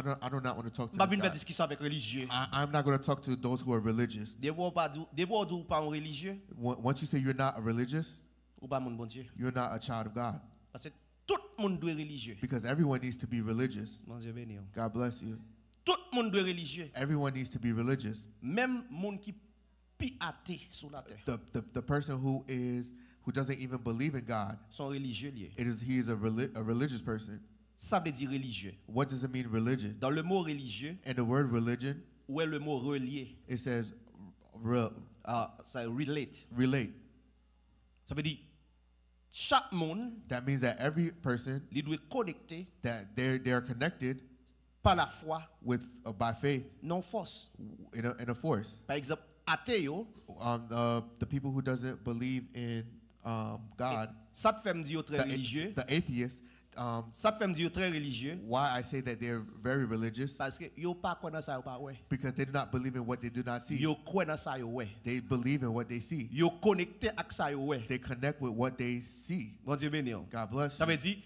not want to talk to Pas this venir faire guy. discussion avec religieux. I'm not going to talk to those who are religious. Des fois pas un religieux Once you say you're not a religious, ou pas mon bon Dieu. you're not a child of God. Parce que tout le monde doit religieux. Because everyone needs to be religious. Mon Dieu béni. God bless you. Tout le monde doit religieux. Everyone needs to be religious. Même monde qui pi athée sur la terre. The person who doesn't even believe in God. Sont religieux liés. He is a religious person. Ça veut dire religieux. What does it mean, religion? Dans le mot religieux, And the word religion, où est le mot relié? it says Ça relate. relate. Ça veut dire chaque monde, That means that every person il doit connecter that they're connected par la foi, with by faith non force. in a force. Par exemple, athée yo, The people who doesn't believe in God, ça te fait me dire très religieux. the atheists. Ça te fait me dire très religieux. Why I say that they're very religious? Parce que yo pas connaît ça yo pas ouais. Because they do not believe in what they do not see. Yo connaît ça yo ouais. They believe in what they see. Yo connecté avec ça yo ouais. They connect with what they see. Bon Dieu béni. God bless Ça you. veut dire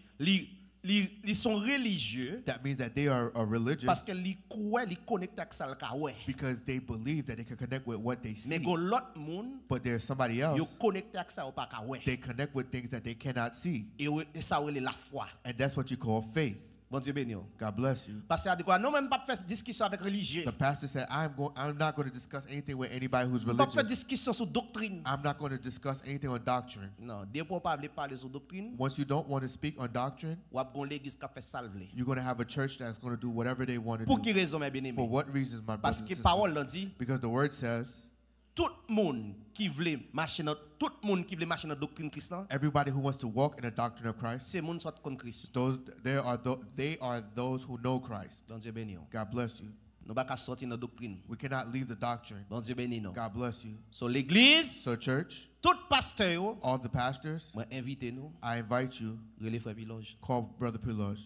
ils sont religieux That means that they are religious parce que ils croient, ils connectent avec ça le ka ouais. because they believe that they can connect with what they Mais see. go l'autre monde, But there's somebody yo else, connecté avec ça ou pas ka ouais. they connect with things that they cannot see. Et ça c'est la foi. And that's what you call faith. Bon Dieu béni. God bless you. Parce que a dit quoi non même pas faire discussion avec religieux. The pastor said, I'm not going to discuss anything with anybody who's Pas faire religious. discussion sur doctrine. I'm not going to discuss anything on doctrine. Non, dès pour pas parler sur doctrine, Once you don't want to speak on doctrine, ou a gon l'église qui fait salver. you're going to have a church that's going to do whatever they want to Pour do. quelle raison mes For bien-aimés? what reasons, my Parce brothers que and parole sisters? l'a dit, Because the word says, tout le monde qui veut marcher dans doctrine chrétienne, everybody who wants to walk in the doctrine of Christ, c'est monde soit contre Christ. they are those who know Christ. Bon Dieu béni. God bless you. Nous pas sortir dans doctrine. We cannot leave the doctrine. Bon Dieu béni non. God bless you. So l'église, So church, tout pasteur, all the pastors, moi invitez nous, I invite you, relais frère Piloge. call Brother Piloge.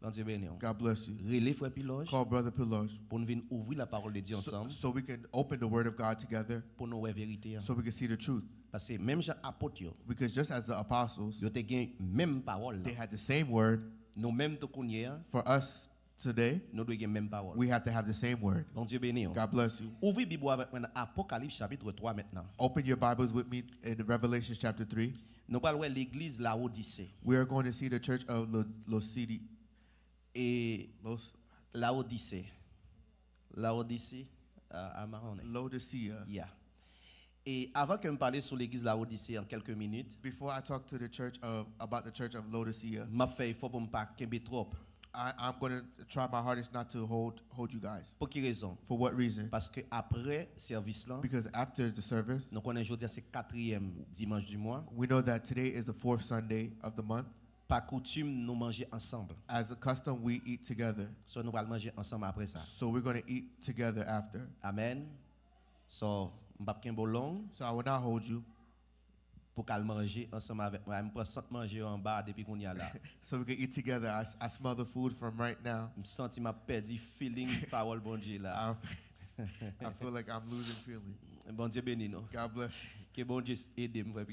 Bon Dieu béni. God bless you. Relais frère Piloge Call Brother Piloge pour nous venir ouvrir la parole de Dieu ensemble so we can open the word of God together, pour nous voir vérité. so we can see the truth. Parce que même Jean apôtre yo, Because just as the apostles, yo te gen même parole. they had the same word, Nous même to connait, for us today, nous doit gen même parole. we have to have the same word. Bon Dieu béni. God bless you. Ouvrez Bible avec moi dans Apocalypse chapitre 3 maintenant. Open your Bibles with me in Revelation chapter 3. Nous parlons de l'église Laodicée. We are going to see the church of Laodicea. Et Laodicée. Laodicée à Marone. Laodicea. Yeah. Et avant que je parle sur l'église Laodicée en quelques minutes, Before I talk to the church about the church of Laodicea, m'a fait faut pour me pas kembe trop. I'm going to try my hardest not to hold you guys. Pour quelle raison? For what reason? Parce que après service là, Because after the service, nous connaissons aujourd'hui c'est 4e dimanche du mois. we know that today is the 4th Sunday of the month. Par coutume nous manger ensemble. As a custom, we eat together. So nous allons manger ensemble après ça. So we're going to eat together after. Amen. So m'pa kembo long So I will not hold you. pour qu'elle manger ensemble avec moi. Je sens manger en bas depuis qu'on y a là. So we can eat together. I smell the food from right now. Je sens que m'a perdu feeling parole bon Dieu là. I feel like I'm losing feeling. Bon Dieu béni nous. God bless you. Que bon Dieu aide moi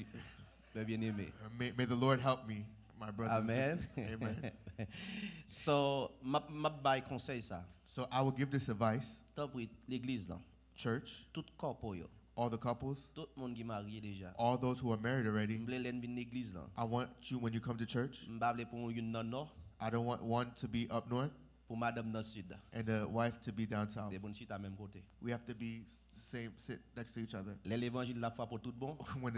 bien aimé. May the Lord help me, my brothers Amen. and sisters. Amen. So m'a bail conseil ça. So I will give this advice, Tant pour l'église là. church, Tout couple yo. all the couples, Tout monde qui marié déjà. all those who are married already. M'blé len vinn l'église là. I want you, when you come to church, M'ba vle pour une nan nord, I don't want one to be up north pour madame dans sud. and the wife to be down south. Des bonnes chita même côté. We have to be sit next to each other. L'évangile la foi pour tout bon. When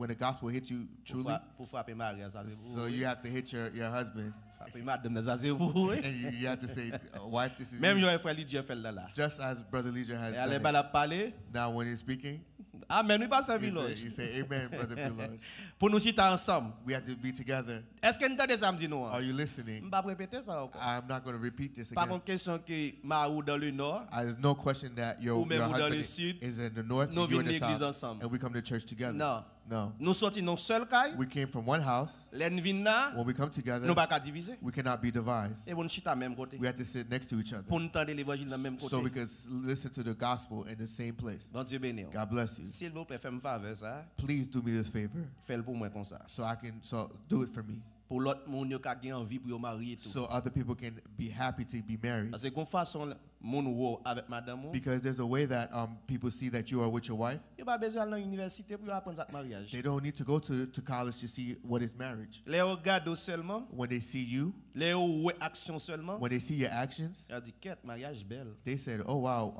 the gospel hits you truly, Pour frapper mariage ça c'est so you have to hit your husband frapper madame ça c'est vous. and you have to say, wife, this is Même you. yo frère Lydia fait là. Just as Brother Legion has Et elle done va it. la parler. Now when he's speaking, Amen, oui pas servir you say amen, Brother Pillow. Pour nous chita ensemble. We have to be together. Est-ce que nous entendez ça me dit nous? Are you listening? M'pa répéter ça encore. I'm not going to repeat this Pas again. une question que ma ou dans le nord. There's no question that Ou your même dans le husband sud, is in the north nous and you're in venons the l'église south, ensemble. and we come to church together. Non. No. Nous sortis dans seul caille. We came from one house. Len vinn là, When we come together, nous pas qu'à diviser. we cannot be divided. Et bon chita même côté. We have to sit next to each other Pour nous entendre l'évangile dans même so we côté. can listen to the gospel in the same place. Bon Dieu béni. God bless you. S'il vous plaît, faites-moi faveur ça. Please do me this favor, Faites-le pour moi comme ça. so do it for me, Pour l'autre monde yo ka gen envie pour yo marier tout. so other people can be happy to be married. Parce que gon façon mon wo avec madame ou, Because there's a way that people see that you are with your wife. yo pas besoin aller à l'université pour apprendre ça mariage. They don't need to go to college to see what is marriage. Les regarde seulement, When they see you, les ouais action seulement. when they see your actions, Il dit quête mariage belle. they said, "Oh wow,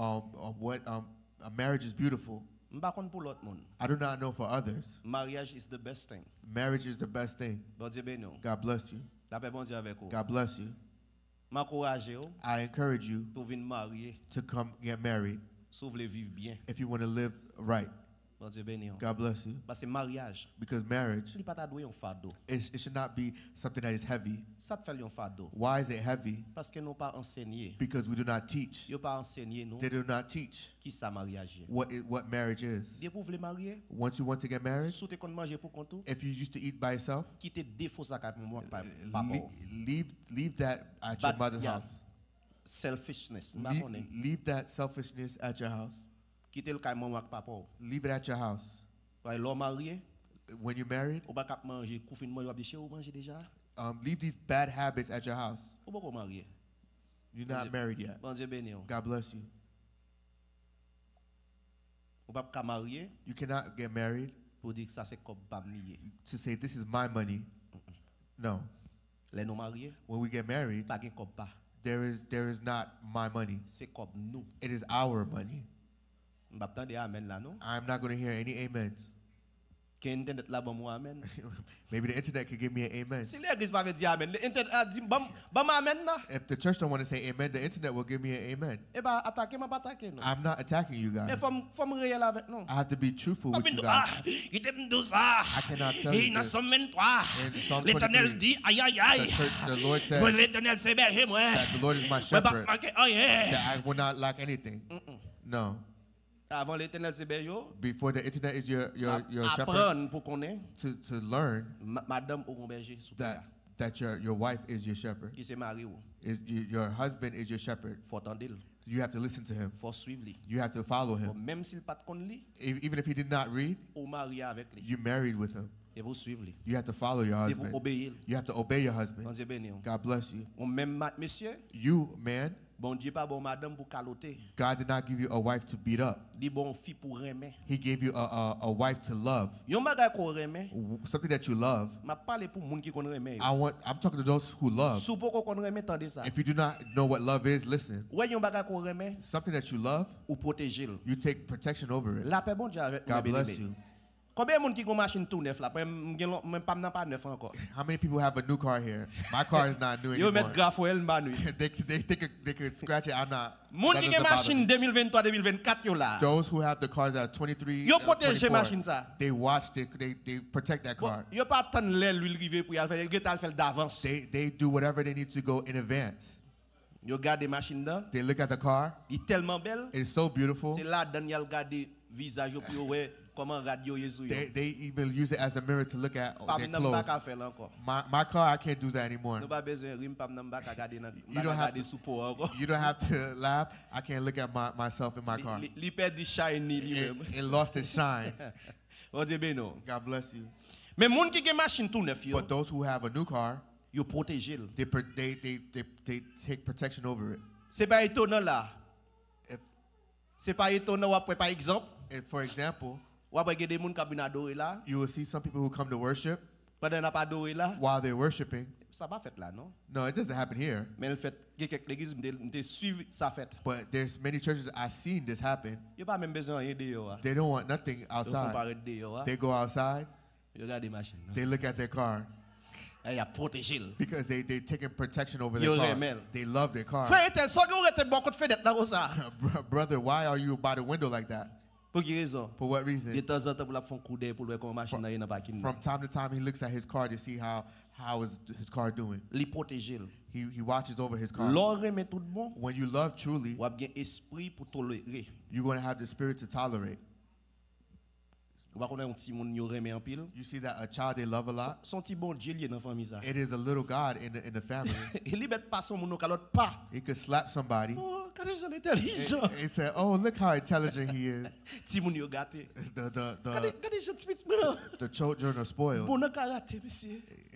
a marriage is beautiful." I do not know for others. Mariage is the best thing. Marriage is the best thing. God bless you. God bless you. I encourage you to come get married if you want to live right. God bless you. Because marriage, it should not be something that is heavy. Why is it heavy? Because we do not teach. They do not teach what marriage is. Once you want to get married, if you used to eat by yourself, leave that at your mother's house. Selfishness. Leave that selfishness at your house. Leave it at your house. When you're married, leave these bad habits at your house. You're not married yet. God bless you. You cannot get married to say this is my money. No. When we get married, there is not my money. It is our money. I'm not going to hear any amens. Maybe the internet could give me an amen. If the church don't want to say amen, the internet will give me an amen. I'm not attacking you guys. I have to be truthful with you guys. I cannot tell you this. In Psalm 23, the Lord said that the Lord is my shepherd, that I will not lack anything. No. Before the internet is your shepherd, to learn that your wife is your shepherd. Your husband is your shepherd. You have to listen to him. You have to follow him. Even if he did not read, you married with him. You have to follow your husband. You have to obey your husband. God bless you. You, man, God did not give you a wife to beat up. He gave you a wife to love. Something that you love. I'm talking to those who love. If you do not know what love is, listen. Something that you love, you take protection over it. God bless you. How many people have a new car here? My car is not new anymore. They could scratch it. I'm not. Those who have the cars that are 23, 24, they watch, they protect that car. They do whatever they need to go in advance. They look at the car. It is so beautiful. They even use it as a mirror to look at their clothes. My car, I can't do that anymore. You don't have to laugh. I can't look at myself in my car. It lost its shine. God bless you. But those who have a new car, they take protection over it. For example, you will see some people who come to worship while they're worshiping. No, it doesn't happen here. But there's many churches I've seen this happen. They don't want nothing outside. They go outside. They look at their car. Because they taking protection over their car. They love their car. Brother, why are you by the window like that? For what reason? From time to time, he looks at his car to see how is his car doing. He watches over his car. When you love truly, you're going to have the spirit to tolerate. You see that a child they love a lot? It is a little God in the family. He could slap somebody. He said, "Oh, look how intelligent he is." The children are spoiled.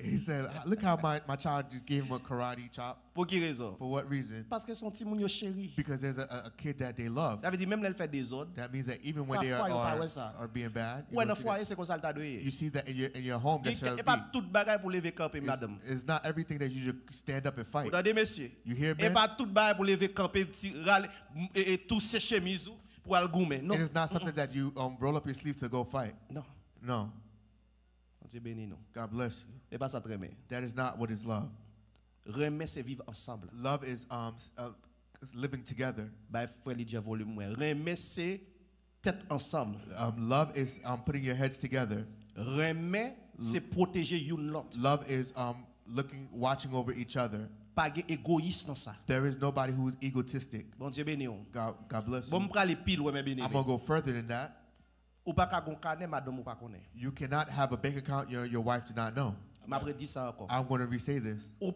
He said, "Look how my child just gave him a karate chop." For what reason? Because there's a kid that they love. That means that even when they are being bad, you see that in your home. It's not everything that you should stand up and fight. You hear me? It is not something that you roll up your sleeves to go fight. No. God bless you. That is not what is love. Love is living together. Love is putting your heads together. Love is watching over each other. There is nobody who is egotistic. God bless you. I'm going to go further than that. You cannot have a bank account your wife did not know. I'm going to re-say this. You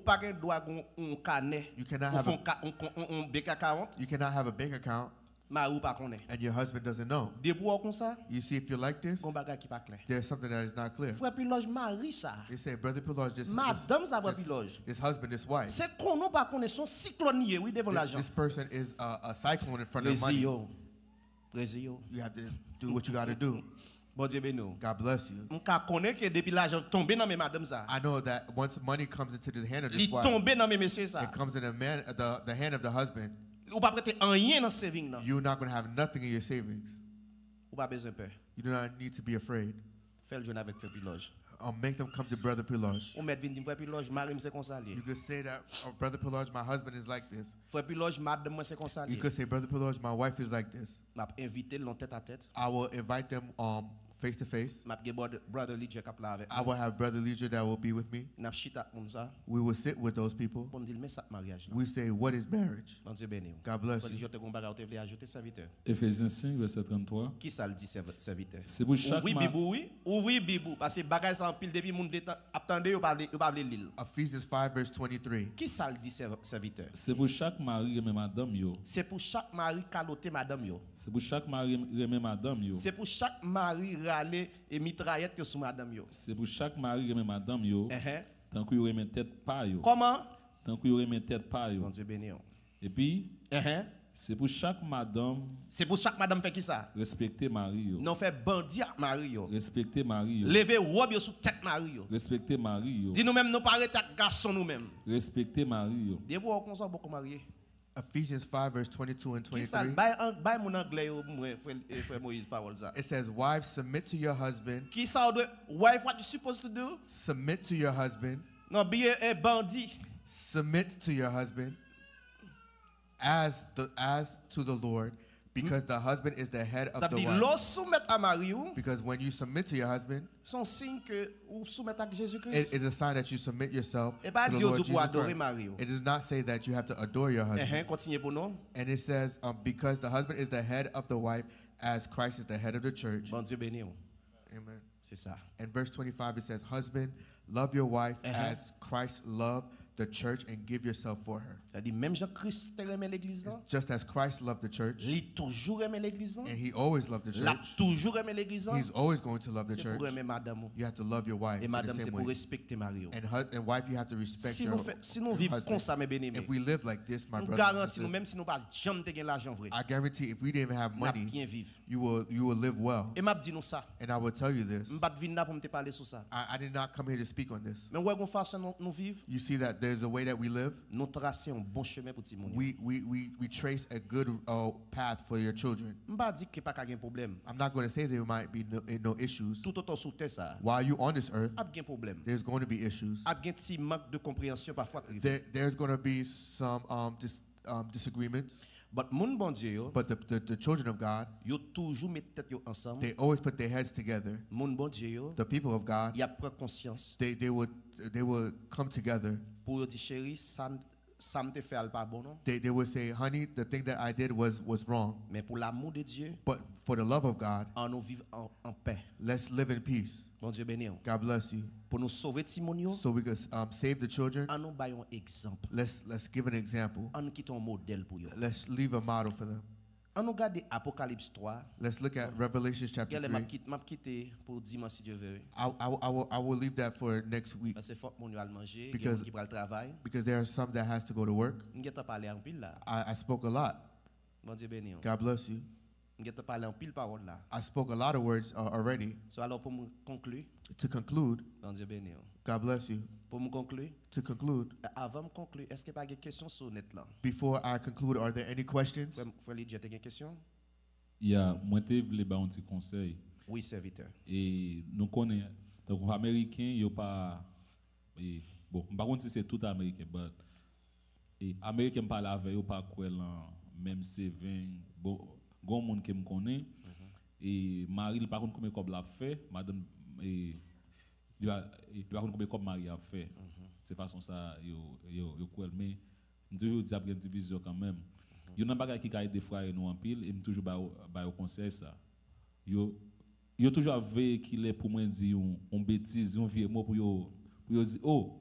cannot have a bank account and your husband doesn't know. You see, if you're like this, there's something that is not clear. They say, Brother Pilage, this husband, this wife. This person is a cyclone in front of money. You have to do what you got to do. God bless you. I know that once money comes into the hand of this wife, it comes in the hand of the husband. You're not going to have nothing in your savings. You do not need to be afraid. Make them come to Brother Pilage. You could say that, oh, Brother Pilage, my husband is like this. You could say, Brother Pilage, my wife is like this. I will invite them face to face. I will have Brother Leisure that will be with me. We will sit with those people. We say, what is marriage? God bless you. Ephésiens 5, verset 33. Qui ça le dit serviteur? C'est pour chaque Ouvri Bible parce que bagage ça en pile depuis moun attendez ou pas l'île. Ephesians 5 verse 23. Qui ça le dit serviteur? C'est pour chaque mari aimer madame yo. C'est pour chaque mari caloter madame yo. C'est pour chaque mari aimer madame yo. C'est pour chaque mari râler et mitraillette que sous madame yo. C'est pour chaque mari aimer madame yo. Tant que yo aimer tête pas yo. Comment? Tant que yo aimer tête pas yo. Bon Dieu béni. Et puis c'est pour chaque madame. C'est pour chaque madame fait qui ça? Respecter mari yo. Non fait bandit à mari yo. Respecter mari yo. Lever robe yo sous tête mari yo. Respecter mari yo. Dis nous même nous paraît garçon nous même. Respecter mari yo. Des pour qu'on soit beaucoup marié. Ephesians 5 verse 22 and 23. It says, wives, submit to your husband. Wife, what you supposed to do? Submit to your husband. No, be a bandit. Submit to your husband as to the Lord, because the husband is the head of the wife. Because when you submit to your husband, it is a sign that you submit yourself to the Lord Jesus Christ. It does not say that you have to adore your husband. And it says, because the husband is the head of the wife, as Christ is the head of the church. Amen. And verse 25, it says, husband, love your wife as Christ loved the church and give yourself for her. Just as Christ loved the church, and he always loved the church, he's always going to love the church. You have to love your wife in the same way. And wife, you have to respect your husband. If we live like this, my brothers and sisters, I guarantee if we didn't even have money, you will live well. And I will tell you this. I did not come here to speak on this. You see that there's a way that we live. We trace a good path for your children. I'm not going to say there might be no issues. While you're on this earth, there's going to be issues. There's going to be some disagreements. But the children of God, they always put their heads together. The people of God, they would come together. They would say, honey, the thing that I did was wrong. But for the love of God, let's live in peace. God bless you. So we can save the children. Let's give an example. Let's leave a model for them. Let's look at Revelation chapter 3. I will leave that for next week. Because there are some that has to go to work. I spoke a lot. God bless you. I spoke a lot of words already. To conclude, God bless you. To conclude, before I conclude, are there any questions? moi te voulais ba un petit conseil. Oui, serviteur. Et nous connaissons donc américain yo pas bon par contre si c'est tout américain but et américain parle avec yo pas quoi même C20 bon gon monde qui me connaît et Marie par contre combien comme l'a fait madame et il va par contre combien comme Marie a fait c'est façon ça yo quoi mais nous dis après une division quand même yo nan bagay qui ka aider frère nous en pile et me toujours ba au conseil ça yo toujours veillé qu'il est pour moi dire on bêtise on vieux mot pour yo dire oh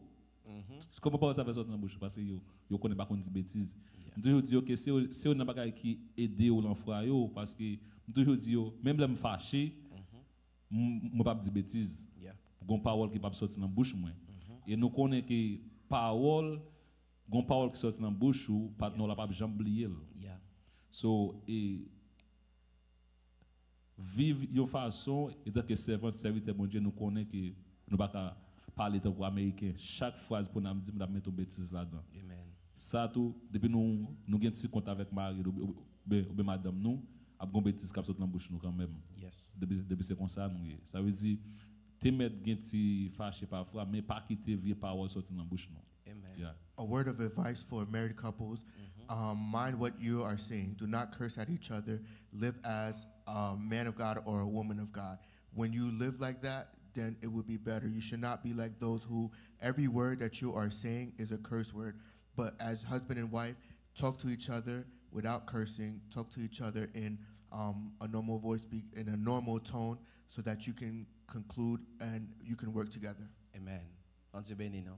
comment pas ça fait sortir dans bouche parce que yo connaît pas qu'on dit bêtise toujours dire que c'est on bagay qui aider ou l'enfant yo parce que toujours dire même là me fâché moi pas dire bêtise gon parole qui pas sortir dans bouche moi et nous connaît que parole qui sortir dans bouche ou pas non la pas jamais oublier so et vivre de façon et tant que servant serviteur bon Dieu nous connaît que nous pas parler tant qu'américain chaque phrase pour nous dire mettre une bêtise là-dedans amen ça tout depuis nous gain petit compte avec Marie ou madame nous a gon bêtise qui sorti dans bouche nous quand même yes depuis c'est comme ça nous ça veut dire te mettre gain petit fâché parfois mais pas quitter vie parole sortir dans bouche nous amen yeah. A word of advice for married couples. Mind what you are saying. Do not curse at each other. Live as a man of God or a woman of God. When you live like that, then it will be better. You should not be like those who every word that you are saying is a curse word. But as husband and wife, talk to each other without cursing. Talk to each other in a normal voice, in a normal tone, so that you can conclude and you can work together. Amen. On Dieu béni non.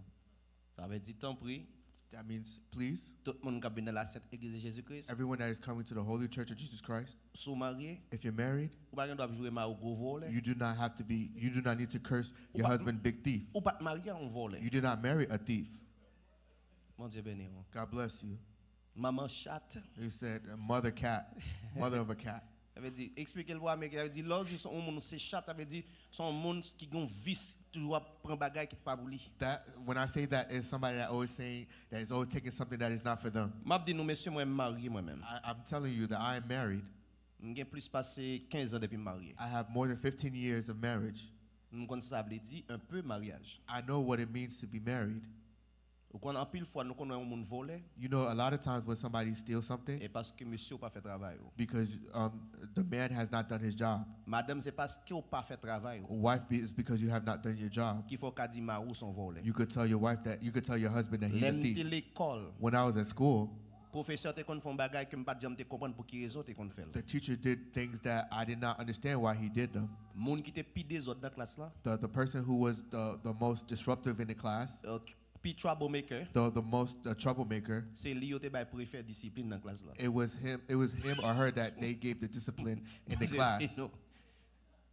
Ça veut dire tant prie. That means, please, Tout le monde qui vient dans la Sainte-Église de Jésus-Christ. everyone that is coming to the Holy Church of Jesus Christ, Sous marié, if you're married, ou pas doit jouer ma ou gros voler. you do not need to curse your husband big thief. Ou pas marié on voler. You did not marry a thief. Mon Dieu béni. God bless you. Maman chat. He said, mother cat, mother of a cat. Ça veut dire expliquer le voix mais ça veut dire lorsque son monde c'est chat ça veut dire son monde qui gon vice toujours prend bagage qui pas pour lui. That when I say that is somebody that always saying that is always taking something that is not for them. M'a dit nous monsieur moi marié moi-même. I'm telling you that I am married. J'ai plus passé 15 ans depuis marié. I have more than 15 years of marriage. Nous connaissons ça veut dire un peu mariage. I know what it means to be married. Ou quand en pile fois nous connaissons un monde volé. You know, a lot of times when somebody steals something, Et parce que monsieur pas fait travail. because the man has not done his job. Madame c'est parce que pas fait travail. Wife is because you have not done your job. Qu'il faut qu'a dit marou son volé. You could tell your wife that, you could tell your husband that he's a thief. L'école. When I was at school, Professeur te kon font bagay que m'pas jamais te comprendre pour qui raison te kon faire. the teacher did things that I did not understand why he did them. Moun qui te pi des autres dans classe là. The person who was the most disruptive in the class, Pi troublemaker. the most troublemaker, C'est lui te bay préfère discipline dans classe là. it was him or her that they gave the discipline in the class.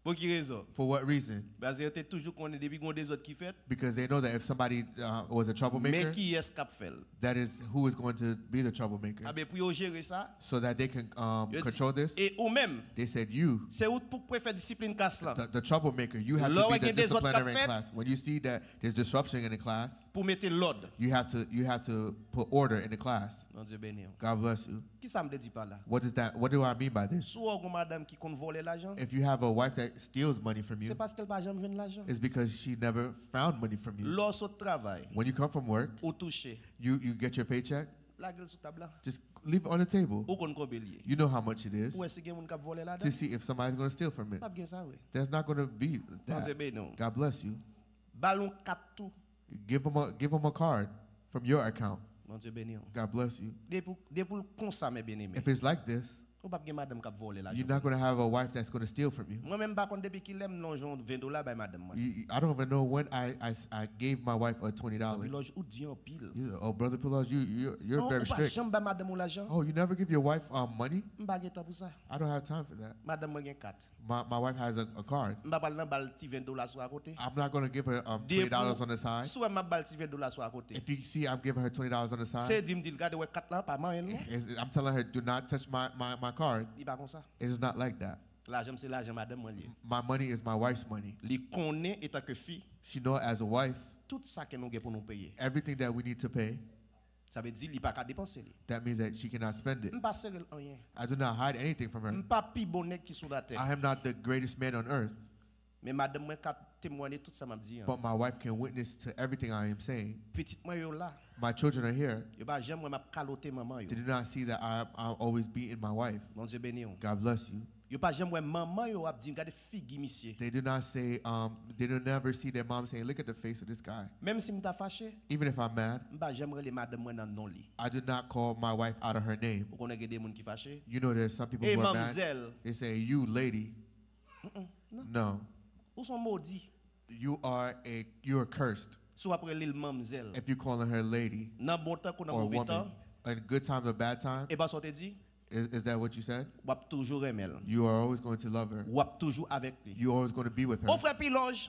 Pour qui raison? For what reason? Parce que tu toujours connais depuis gon des autres qui fait. Because they know that if somebody was a Mais troublemaker, qui est cap fait? that is who is going to be the troublemaker. Ah ben pour gérer ça. So that they can control this. Et ou même They said you, c'est où pour préfère discipline classe là. the troublemaker, you have to be the discipliner in class. When you see that there's disruption in the class, Pour mettre l'ordre. you have to put order in the class. Mon Dieu béni. God bless you. Qui ça me dit par là? What do I mean by this? Soit une madame qui compte voler l'argent. If you have a wife that steals money from C'est you, parce qu'elle pas jamais joindre l'argent. it's because she never found money from you. Lorsqu'au travail, When you come from work, ou touché, you get your paycheck, la gueule sous table là. just leave it on the table. Ou qu'on combien. You know how much it is Ou est-ce que moun k'ap voler là-dedans? to see if somebody's going to steal from it. Pas bien ça oui. There's not going to be Mon Dieu that. béni. God bless you. Ballon 4 tout. Give them a card from your account. Mon Dieu béni. God bless you. Des pour comme ça mes bien-aimés. If it's like this, Ou pas bien madame k'ap voler l'argent. you're not going to have a wife that's going to steal from you. Moi même pas contre depuis qu'il aime non genre $20 by madame moi. I don't even know when I gave my wife a $20. Loge ou di en pile. Oh, Brother Pilos, you're very Ou pas strict. jamais ba madame ou l'argent. Oh, you never give your wife money? M'pa gen temps pour ça. I don't have time for that. Madame moi gen 4. My wife has a card. M'pa pas nan bal ti $20 sur à côté. I'm not going to give her $20 on the side. Soit m'a bal ti $20 sur à côté. If you see I'm giving her $20 on the side, C'est dit me dit regarde ouais 4 là pas moyen non. I'm telling her, do not touch my card. Il pas comme ça. It is not like that. L'argent c'est l'argent madame moi lié. My money is my wife's money. Li connaît étant que fille She knows as a wife, tout ça que nous gain pour nous payer. everything that we need to pay. Ça veut dire qu'il pas qu'à dépenser. That means that she cannot spend it. M'pas serrer rien. I do not hide anything from her. M'pas pi bonnet qui sur la terre. I am not the greatest man on earth. Mais madame moi qu'a témoigner tout ça m'a dit. But my wife can witness to everything I am saying. Petite moi yo là. My children are here. Yo pas jamais moi m'a caloter maman yo. They do not see that I'm always beating my wife. Bon Dieu béni. God bless you. Yo pas jamais maman yo a dit regarde figue monsieur. They do not say they do never see their mom saying, look at the face of this guy. Même si m'ta fâché. Even if I'm mad. M'pas jamais les madame moi dans non li. I do not call my wife out of her name. Vous connaissez des gens qui fâché. You know there's some people who are mad. They say, you lady. No. Ou sont maudits. You're cursed. So après l'île mamzelle. If you calling her lady. Dans bon temps qu'on a or mauvais woman. temps. In good times or bad times. Et bah ça te dit. Is that what you said? You are always going to love her. You're always going to be with her.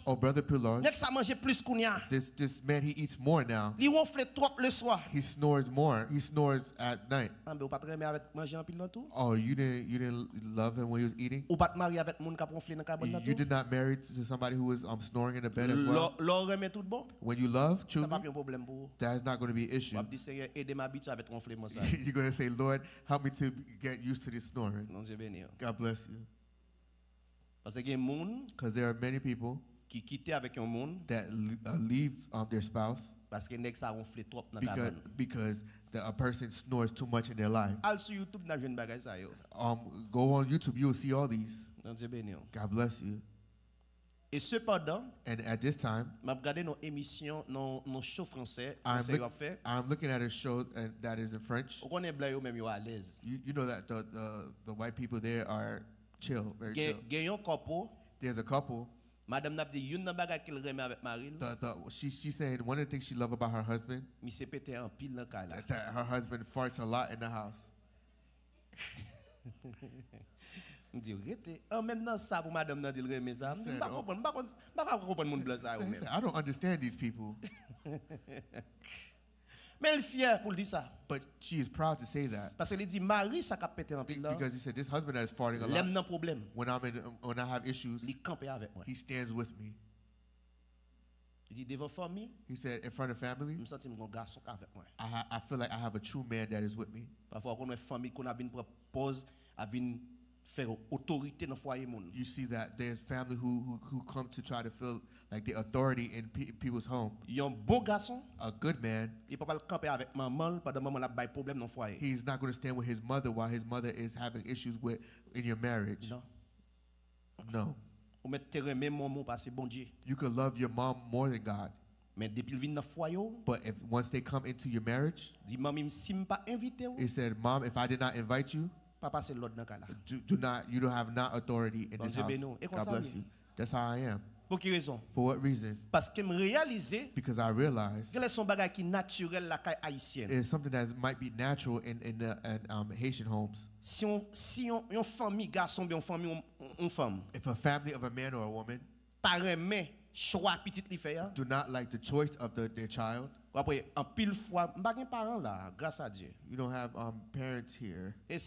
Oh, brother Pilage. This man, he eats more now. He snores more. He snores at night. Oh, you didn't love him when he was eating? You did not marry to somebody who was snoring in the bed as well? When you love, truly, that is not going to be an issue. You're going to say, Lord, help me to get used to this snoring. God bless you. Because there are many people that leave their spouse because a person snores too much in their life. Go on YouTube, you will see all these. God bless you. Et cependant, and at this time, m'a regardé nos émissions, nos shows français. I'm looking at a show that is in French. On est blanc même yo à l'aise. You know that the white people there are chill, very chill. There's a couple. Madame n'a dit une bagage qu'il remet avec Marine. She's saying one of the things she loves about her husband. That her husband farts a lot in the house. I don't understand these people. But she is proud to say that. Because he said this husband that is farting a lot. When I have issues, he stands with me. He said in front of family, I feel like I have a true man that is with me. You see that there's family who come to try to feel like the authority in people's home. A good man, he's not going to stand with his mother while his mother is having issues in your marriage. No. You can love your mom more than God. But once they come into your marriage, he said, Mom, if I did not invite you, you don't have not authority in this house. God bless you. That's how I am. For what reason? Because I realize it's something that might be natural in Haitian homes. If a family of a man or a woman do not like the choice of their child, you don't have parents here. And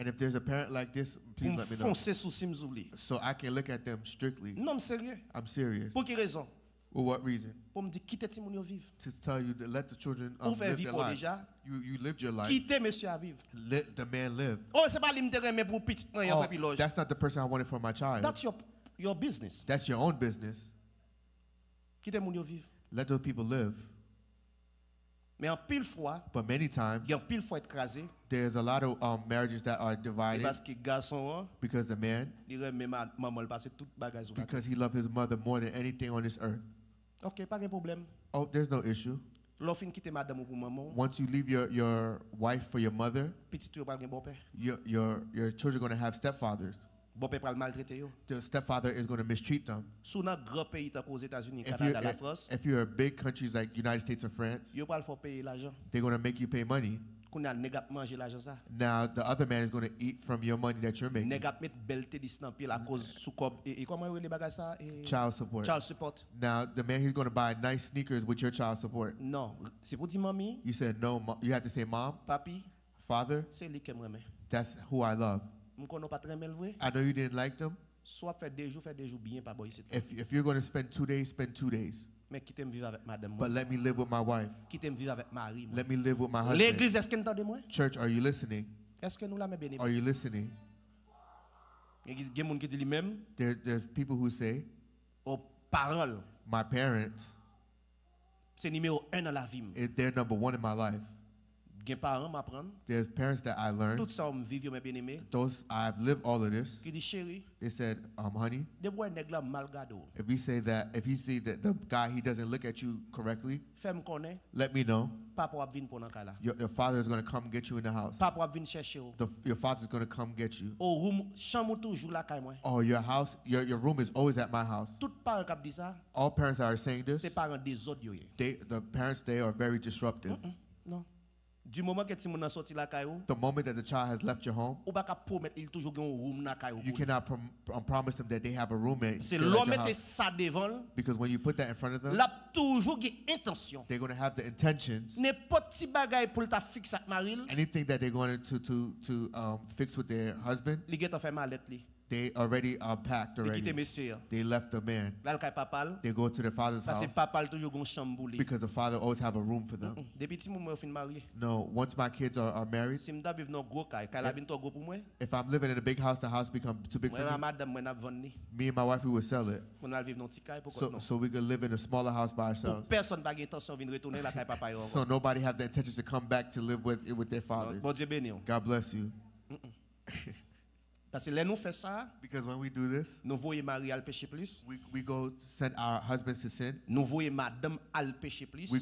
if there's a parent like this, please let me know. So I can look at them strictly. I'm serious. For what reason? To tell you to let the children live their life. You lived your life. Let the man live. Oh, that's not the person I wanted for my child. That's your business. That's your own business. Let those people live. But many times, there's a lot of marriages that are divided because the man, because he loves his mother more than anything on this earth. Oh, there's no issue. Once you leave your wife for your mother, your children are going to have stepfathers. The stepfather is going to mistreat them. If you're a big countries like United States or France, they're going to make you pay money. Now the other man is going to eat from your money that you're making. Child support. Now the man, he's going to buy nice sneakers with your child support. You said no. You have to say mom, papi, father. That's who I love. I know you didn't like them. If you're going to spend 2 days, spend 2 days. But let me live with my wife. Let me live with my husband. L'église, est-ce que vous entendez moi? Church, are you listening? Est-ce que nous la mettons? Are you listening? There's people who say, my parents, c'est numéro 1 dans la vie. They're number 1 in my life. There's parents that I learned. Those I've lived all of this. They said, honey, if you see that the guy, he doesn't look at you correctly, let me know. Your father is going to come get you in the house. Your father is going to come get you. Oh, your house, your room is always at my house. All parents that are saying this, the parents, they are very disruptive. No. The moment that the child has left your home, you cannot promise them that they have a roommate. Because when you put that in front of them, they're going to have the intentions. Anything that they're going to fix with their husband, they already are packed already. They left the man. They go to their father's house because the father always have a room for them. No, once my kids are married, if I'm living in a big house, the house becomes too big for me. Me and my wife, we would sell it. So we could live in a smaller house by ourselves. So nobody have the intentions to come back to live with their father. God bless you. Because when we do this, we go send our husbands to sin. We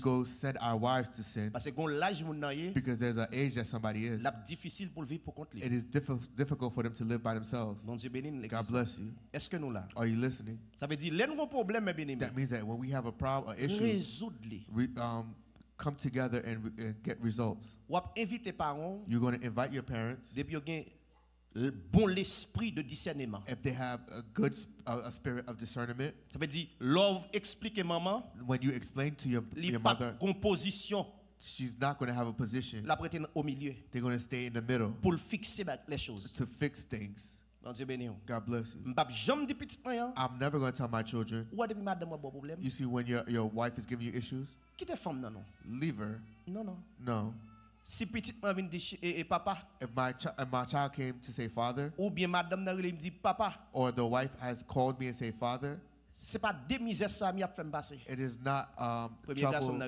go send our wives to sin. Because there's an age that somebody is. It is difficult for them to live by themselves. God bless you. Are you listening? That means that when we have a problem, an issue, come together and get results. You're going to invite your parents. Bon l'esprit de discernement. If they have a spirit of discernment, ça veut dire love explique maman. When you explain to your mother, composition, she's not going to have a position. La prête au milieu. They're going to stay in the middle. Pour fixer les choses. To fix things. God bless you. I'm never going to tell my children. You see, when your wife is giving you issues, leave her. No. Si petit vient dire papa, if my child came to say father, ou bien madame n'a me dit papa, or the wife has called me and say father, c'est pas des misères ça m'a fait passer. It is not trouble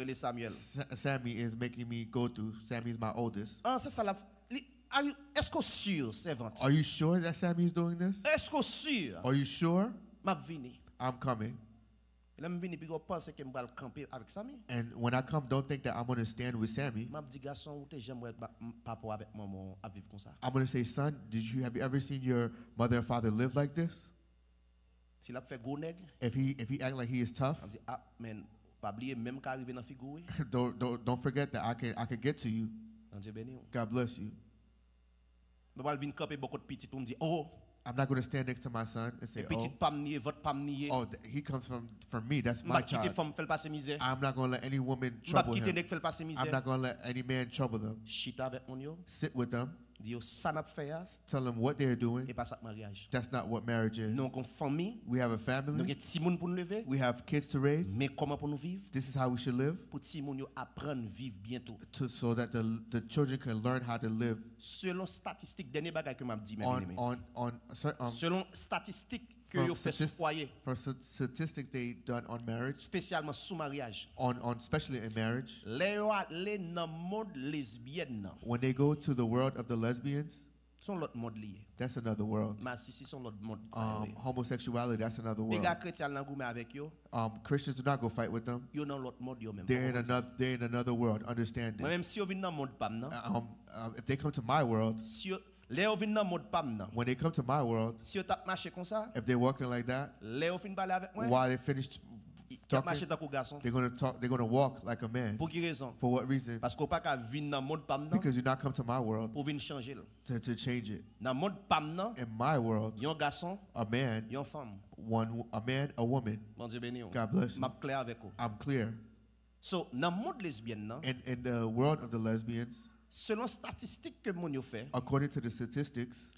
Sammy is making me go through. Sammy is my oldest. C'est ça la. Est-ce que sûr, servante? Are you sure that Sammy is doing this? Est-ce que sûr? Are you sure? M'a vini. I'm coming. And when I come, don't think that I'm going to stand with Sammy. I'm going to say, son, have you ever seen your mother and father live like this? If he act like he is tough, don't forget that I can get to you. God bless you. I'm not going to stand next to my son and say, oh, he comes from me. That's my child. I'm not going to let any woman trouble him. I'm not going to let any man trouble them. Sit with them. Tell them what they're doing. That's not what marriage is. We have a family. We have kids to raise. This is how we should live. So that the children can learn how to live. Selon statistiques for statistics they done on marriage, spécialement sous mariage, especially in marriage, when they go to the world of the lesbians, that's another world. Homosexuality, that's another world. Christians do not go fight with them. They're in another world. Understand this. If they come to my world, when they come to my world, if they're walking like that, while they finished talking, they're going to walk like a man. For what reason? Because you not come to my world to change it. In my world, a man, a woman. God bless you. I'm clear. So, in the world of the lesbians, selon statistiques que mon yo fait, according to the statistics,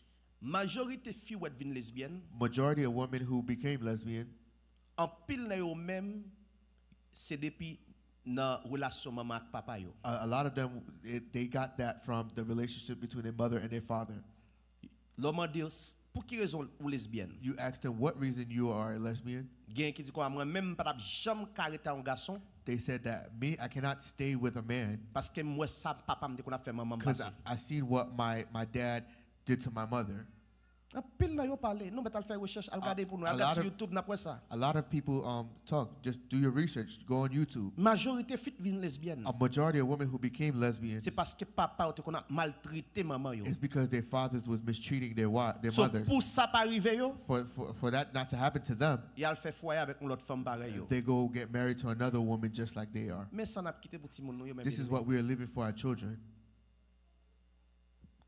majorité filles ou deviennent lesbiennes, majority of women who became lesbian, en pile na yo même c'est depuis dans relation maman avec papa yo. A lot of them, they got that from the relationship between their mother and their father. L'homme dit pour quelle raison ou lesbienne? You ask them what reason you are a lesbian. Gen qui dit quoi moi même pas jamais carréter un garçon. They said that me, I cannot stay with a man. Parce que moi ça papa me dit qu'on a fait maman passer. Because I seen what my dad did to my mother. A lot of people talk. Just do your research. Go on YouTube. Majorité fit vin lesbienne. A majority of women who became lesbians. C'est parce que papa ou qu'on a maltraité maman yo. It's because their fathers was mistreating their mothers. Pour ça pas arriver yo. For that not to happen to them. Y'all fait foyer avec une autre femme pareil yo. They go get married to another woman just like they are. Mais ça n'a quitté pour ti moun yo. This is what we are living for our children.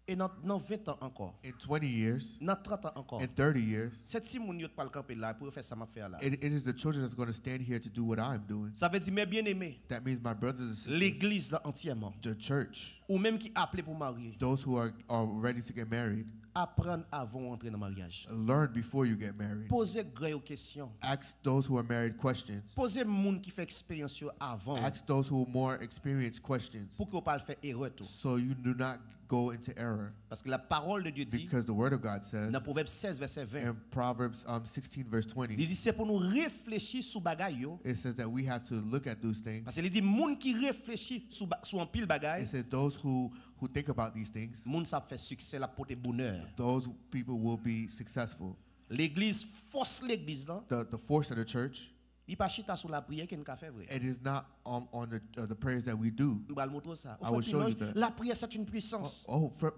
Et dans 20 ans encore. In 20 years. Dans 30 ans encore. In 30 years. C'est si moun yo pas camper là pour faire ça m'a faire là. It is the children that's going to stand here to do what I'm doing. Ça veut dire mes bien-aimés. That means my brothers and sisters. L'église là entièrement. The church. Ou même qui appelé pour marier. Those who are ready to get married. Apprendre avant d'entrer dans le mariage. Learn before you get married. Posez grandes questions. Ask those who are married questions. Posez moun qui fait expérience avant. Ask those who are more experienced questions. Pour que vous pas faire erreur tout. So you do not go into error. Parce que la parole de Dieu dit. Because the word of God says. Dans Proverbes 16 verset 20. In Proverbs 16 verse 20. Il dit c'est pour nous réfléchir sur bagay yo. It says that we have to look at those things. Parce qu'il dit moun qui réfléchit sur un pile bagay. It says those who think about these things. Moun ça fait succès la porter bonheur. Those people will be successful. L'église force l'église là. The force of the church. Il pas chita sur la prière qu'on a fait vrai. It is not on the prayers that we do. I will show you that. La prière c'est une puissance.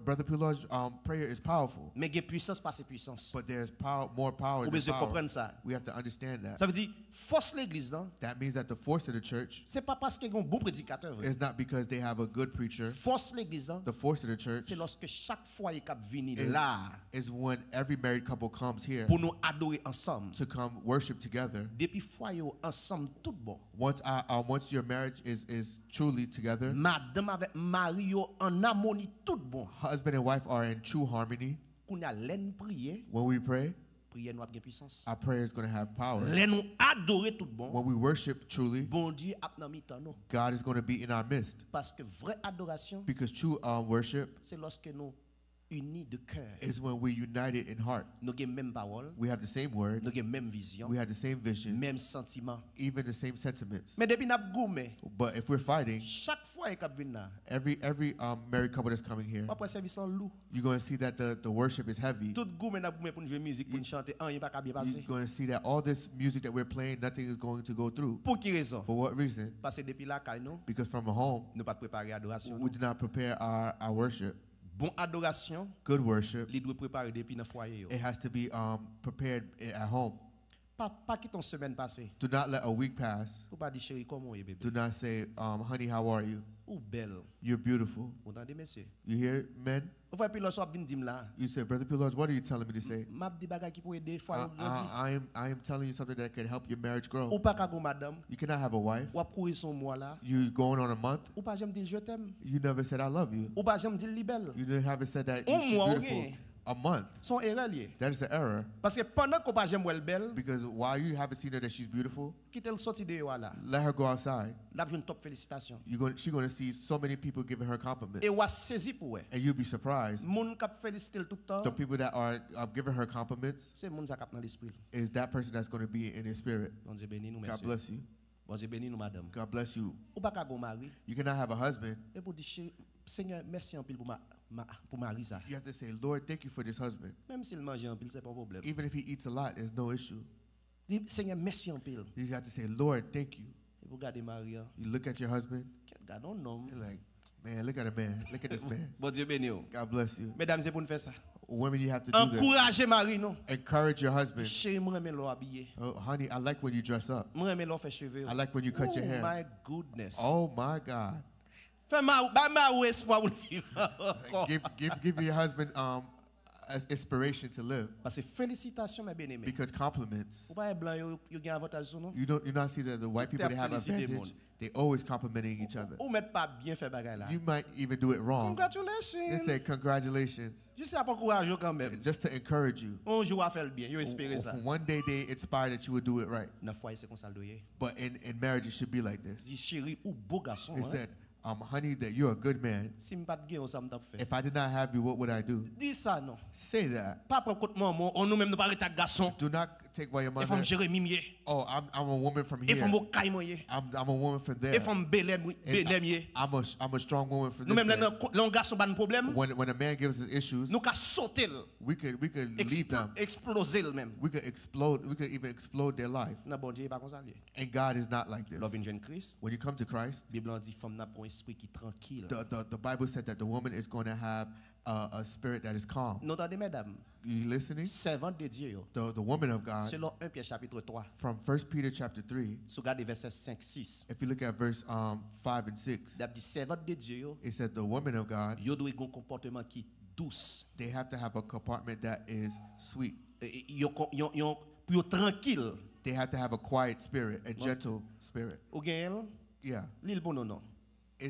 Brother Piloj, prayer is powerful. Mais il y a puissance pas c'est puissance. But there's more power than power. Comprendre ça. We have to understand that. Ça veut dire force l'église là. That means that the force of the church. C'est pas parce qu'il y a un bon prédicateur vrai. It's not because they have a good preacher. Force l'église là. The force of the church. C'est lorsque chaque foyer cap venir là. Is when every married couple comes here. Pour nous adorer ensemble. To come worship together. Depuis foyer ensemble tout bon. Once your marriage is truly together. Madame avec mari en harmonie tout bon. Husband and wife are in true harmony. Qu'on a l'aine prier. When we pray. Prière nous a bien puissance. Our prayer is going to have power. L'aine nous adorer tout bon. When we worship truly. Bon Dieu a dans mi-temps nous. God is going to be in our midst. Parce que vraie adoration. Because true worship. C'est lorsque nous unis de cœur. Is when we united in heart. Nous avons même parole. We have the same word. Nous avons même vision. We have the same vision. Même sentiment. Even the same sentiments. Mais depuis n'a goumé. But if we're fighting, chaque fois qu'il vient là, every married couple that's coming here, you're going to see that the worship is heavy. Tout goumé n'a goumé pour jouer musique pour chanter, rien pas bien passer. You're going to see that all this music that we're playing, nothing is going to go through. Pour quelle raison? For what reason? Parce que depuis là nous, because from home, nous pas préparer adoration. We do not prepare our worship. Bon adoration, good worship, il doit préparer depuis dans foyer. It has to be prepared at home. Pas quitte une semaine passée. Do not let a week pass. Ou pas dire chérie comment est bébé. Do not say honey how are you. Ou belle. You're beautiful. Vous entendez monsieur? You hear men? You said, Brother Piloj, what are you telling me to say? I am telling you something that can help your marriage grow. Madame. You cannot have a wife. You going on a month. You never said I love you. You never said that she's beautiful. A month. That is an error. Because while you haven't seen her that she's beautiful, let her go outside. She's going to see so many people giving her compliments. And you'll be surprised. The people that are giving her compliments is that person that's going to be in their spirit. God bless you. God bless you. You cannot have a husband. Seigneur, merci en pile pour Marie ça. You have to say, Lord, thank you for this husband. Même s'il mange en pile, c'est pas problème. Even if he eats a lot, there's no issue. Dis, Seigneur, merci en pile. You have to say, Lord, thank you. Vous regardez Marie. You look at your husband. God don't know. You're like, man, look at a man. Look at this man. Bon Dieu béni. God bless you. Mesdames, c'est pour nous faire ça. Women, you have to do this. Encouragez Marie, non? Encourage your husband. Chérie, moi j'aime l'eau habillé. Oh, honey, I like when you dress up. Moi j'aime l'eau faire cheveux. I like when you cut your hair. Oh my goodness. Oh my God. Give your husband inspiration to live. Because compliments. You You not see that the white people they have advantage. They always complimenting each other. Ou mettre pas bien fait bagay là. You might even do it wrong. Congratulations. They say congratulations. Juste pour encourager quand même. Just to encourage you. Un jour à faire bien, yo espérer ça. One day they inspire that you would do it right. Dans foyer c'est comme ça doyer. But in marriage it should be like this. Dis chérie ou beau garçon. They said, honey, that you're a good man. Si m'pas de gain ça m't'a fait. If I did not have you, what would I do? Dis ça non. Say that. Pas prendre compte maman, on nous même nous pas être garçon. Do not take away your mother. Et femme Jérémie mié. Oh, I'm a woman from here. Et femme Okaï moye. I'm a woman from there. Et femme Belém mié. I'm a strong woman from nous this même place. l'on garçon pas de problème. When a man gives us issues, nous ca sauter. We could leave them. Exploser même. We could even explode their life. Na bon Dieu pas comme ça. And God is not like this. Love in Christ. When you come to Christ, Bible dit femme n'a pas un esprit qui tranquille. The Bible said that the woman is going to have a spirit that is calm. N'entendez mesdames. You listening? Servante de Dieu. The woman of God. Selon 1 Pierre chapitre 3. From 1 Peter chapter 3. Si regardez verset 5 6. If you look at verse 5 and 6. Il dit servante de Dieu. It said the woman of God. Yo doit avoir un comportement qui douce. They have to have a comportment that is sweet. Yo tranquille. They have to have a quiet spirit, a gentle spirit. Ou gen? Yeah. L'île bon non.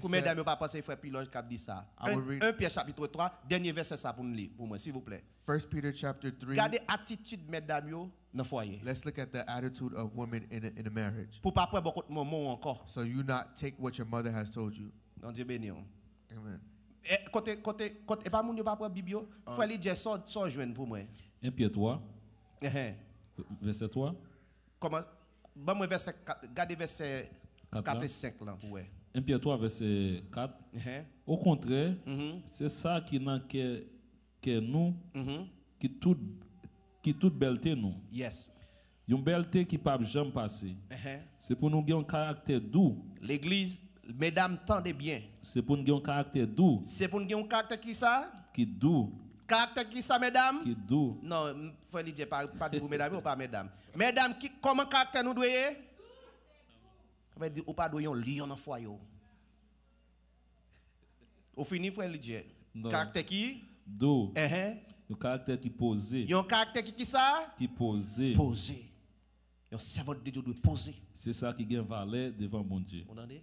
Pour mesdames, vous pas penser frère Piloge qui dit ça. 1 Pierre chapitre 3, dernier verset ça pour nous lire pour moi s'il vous plaît. 1 Peter chapter 3. Regardez attitude mesdames yo dans foyer. Let's look at the attitude of women in a marriage. Pour pas prendre beaucoup de moments encore. So you not take what your mother has told you. Non Dieu béni. Amen. Côté pas moun yo pas prendre Bible, frère li dit so joindre pour moi. 1 Pierre 3. Verset 3. Comment bon moi verset regardez verset 4 et 5 là pour 1 Pierre 3, verset 4. Au contraire, c'est ça qui n'a que nous, qui toute belleté nous. Yes. Une belleté qui ne peut jamais passer. C'est pour nous avoir un caractère doux. L'église, mesdames, tendez bien. C'est pour nous avoir un caractère doux. C'est pour nous avoir un caractère qui ça? Qui doux. Caractère qui ça, mesdames? Qui doux. Non, il faut dire pas dire pour mesdames ou pas mesdames. Mesdames, comment caractère nous doit? On va dire, ou pas doit un lion dans foyer. Au fini, frère Lidje. Caractère qui? Do. Le caractère qui posé. Il y a un caractère qui ça? Qui posé. Posé. Un servant de Dieu doit poser. C'est ça qui gagne valeur devant mon Dieu. Vous entendez?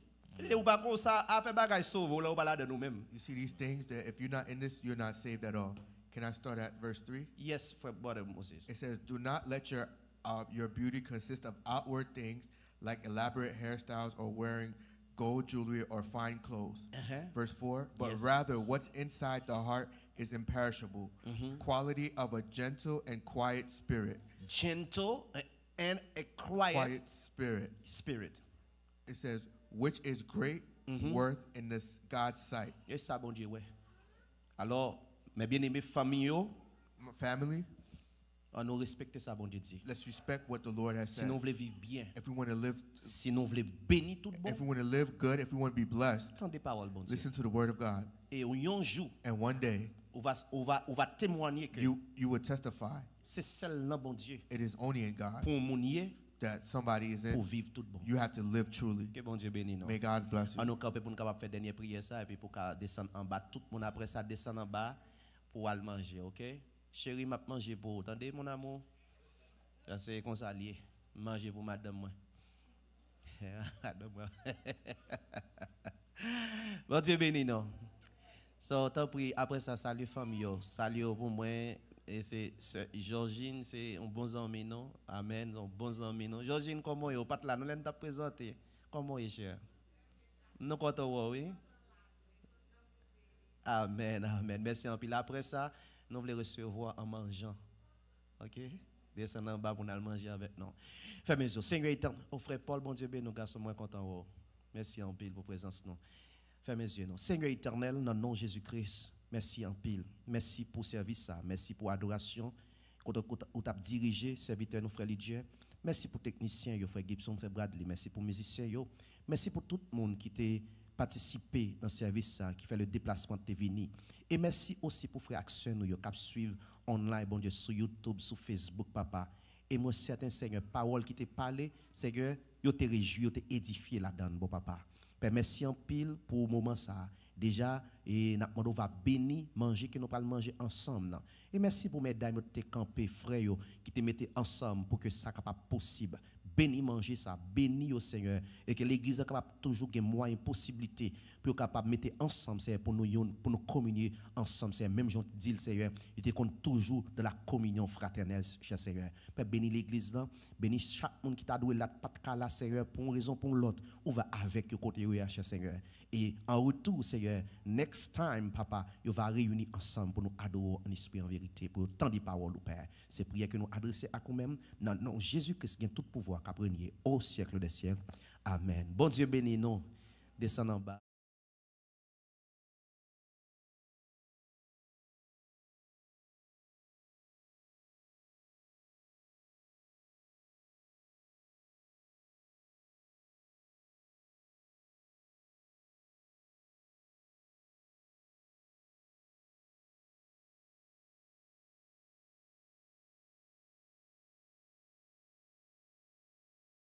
Ou pas comme ça, à faire bagage sauve là ou pas là de nous-mêmes. You see these things that if you're not in this, you're not saved at all. Can I start at verse 3? Yes, for brother Moses. It says, "Do not let your beauty consist of outward things like elaborate hairstyles or wearing gold jewelry or fine clothes." Verse 4, "But rather what's inside the heart is imperishable, quality of a gentle and quiet spirit." Gentle and a quiet spirit. It says, "which is great worth in this God's sight." Et ça bon Dieu ouais. Alors, mes bien-aimés famille, family, on nous respecter ça bon Dieu dit. Let's respect what the Lord has said. Si nous voulons vivre bien, if we want to live, si nous voulons bénir tout bon, if we want to live good, if we want to be blessed, entendez parole bon Dieu. Listen to the word of God. Et un jour, and one day, on va témoigner que you will testify. C'est seulement bon Dieu. It is only in God. Pour mounier, that somebody is in. Pour vivre tout bon. You have to live truly. Que bon Dieu bénisse nous. May God bless you. On nous camper pour nous capable faire dernière prière ça et puis pour descendre en bas tout le monde après ça descendre en bas pour aller manger, OK? Chérie, m'a manger pour attendez mon amour. Ça c'est comme ça lié. Manger pour madame moi. Bon Dieu bénisse nous. So tant pis après ça salut famille, salut pour moi. Et c'est Georgine, c'est un bon ami, non? Amen, un bon ami, non? Georgine, comment est-ce que là, nous l'avons présenté? Comment est-ce cher? Nous comptons, oui? Amen, amen. Merci en pile. Après ça, nous voulons recevoir en mangeant. OK? Descendons en bas pour nous manger avec nous. Fais mes yeux. Seigneur éternel, oh frère Paul, bon Dieu, nous sommes moins contents. Merci en pile pour la présence. Fais mes yeux. Seigneur éternel, dans le nom de Jésus-Christ. Merci en pile. Merci pour le service. Merci pour l'adoration. Quand tu as dirigé, serviteur, nos frères Dieu. Merci pour les techniciens, frère Gibson, frère Bradley. Merci pour les musiciens. Merci pour tout le monde qui a participé dans le service, qui fait le déplacement de venir. Et merci aussi pour frère Action, qui suivent online, bon Dieu, sur YouTube, sur Facebook, papa. Et moi, certain Seigneur, parole qui t'a parlé, Seigneur, tu t'es réjoui, tu t'es édifié là-dedans, bon papa. Merci en pile pour le moment ça. Déjà, et nous va bénir, manger, que nous allons manger ensemble. Et merci pour mesdames qui t'ont campé, frères, qui te mettaient ensemble pour que ça soit possible. béni manger ça, béni au Seigneur, et que l'église est capable toujours de moyens, possibilités, pour capable mettre ensemble, Seigneur, pour nous communier ensemble, Seigneur. Même Jean dit le Seigneur, il te compte toujours de la communion fraternelle, cher Seigneur. Père, bénis l'église là, bénis chaque monde qui t'a doué là, pas de cas là, Seigneur, pour une raison, pour l'autre, on va avec le côté, cher Seigneur. Et en retour, Seigneur, next time, Papa, on va réunir ensemble pour nous adorer en esprit, en vérité, pour tant de paroles, Père. C'est prière que nous adressons à nous-mêmes. Non, Jésus-Christ qui a tout pouvoir, qu'à au siècle des siècles. Amen. Bon Dieu béni, nous, descendons en bas.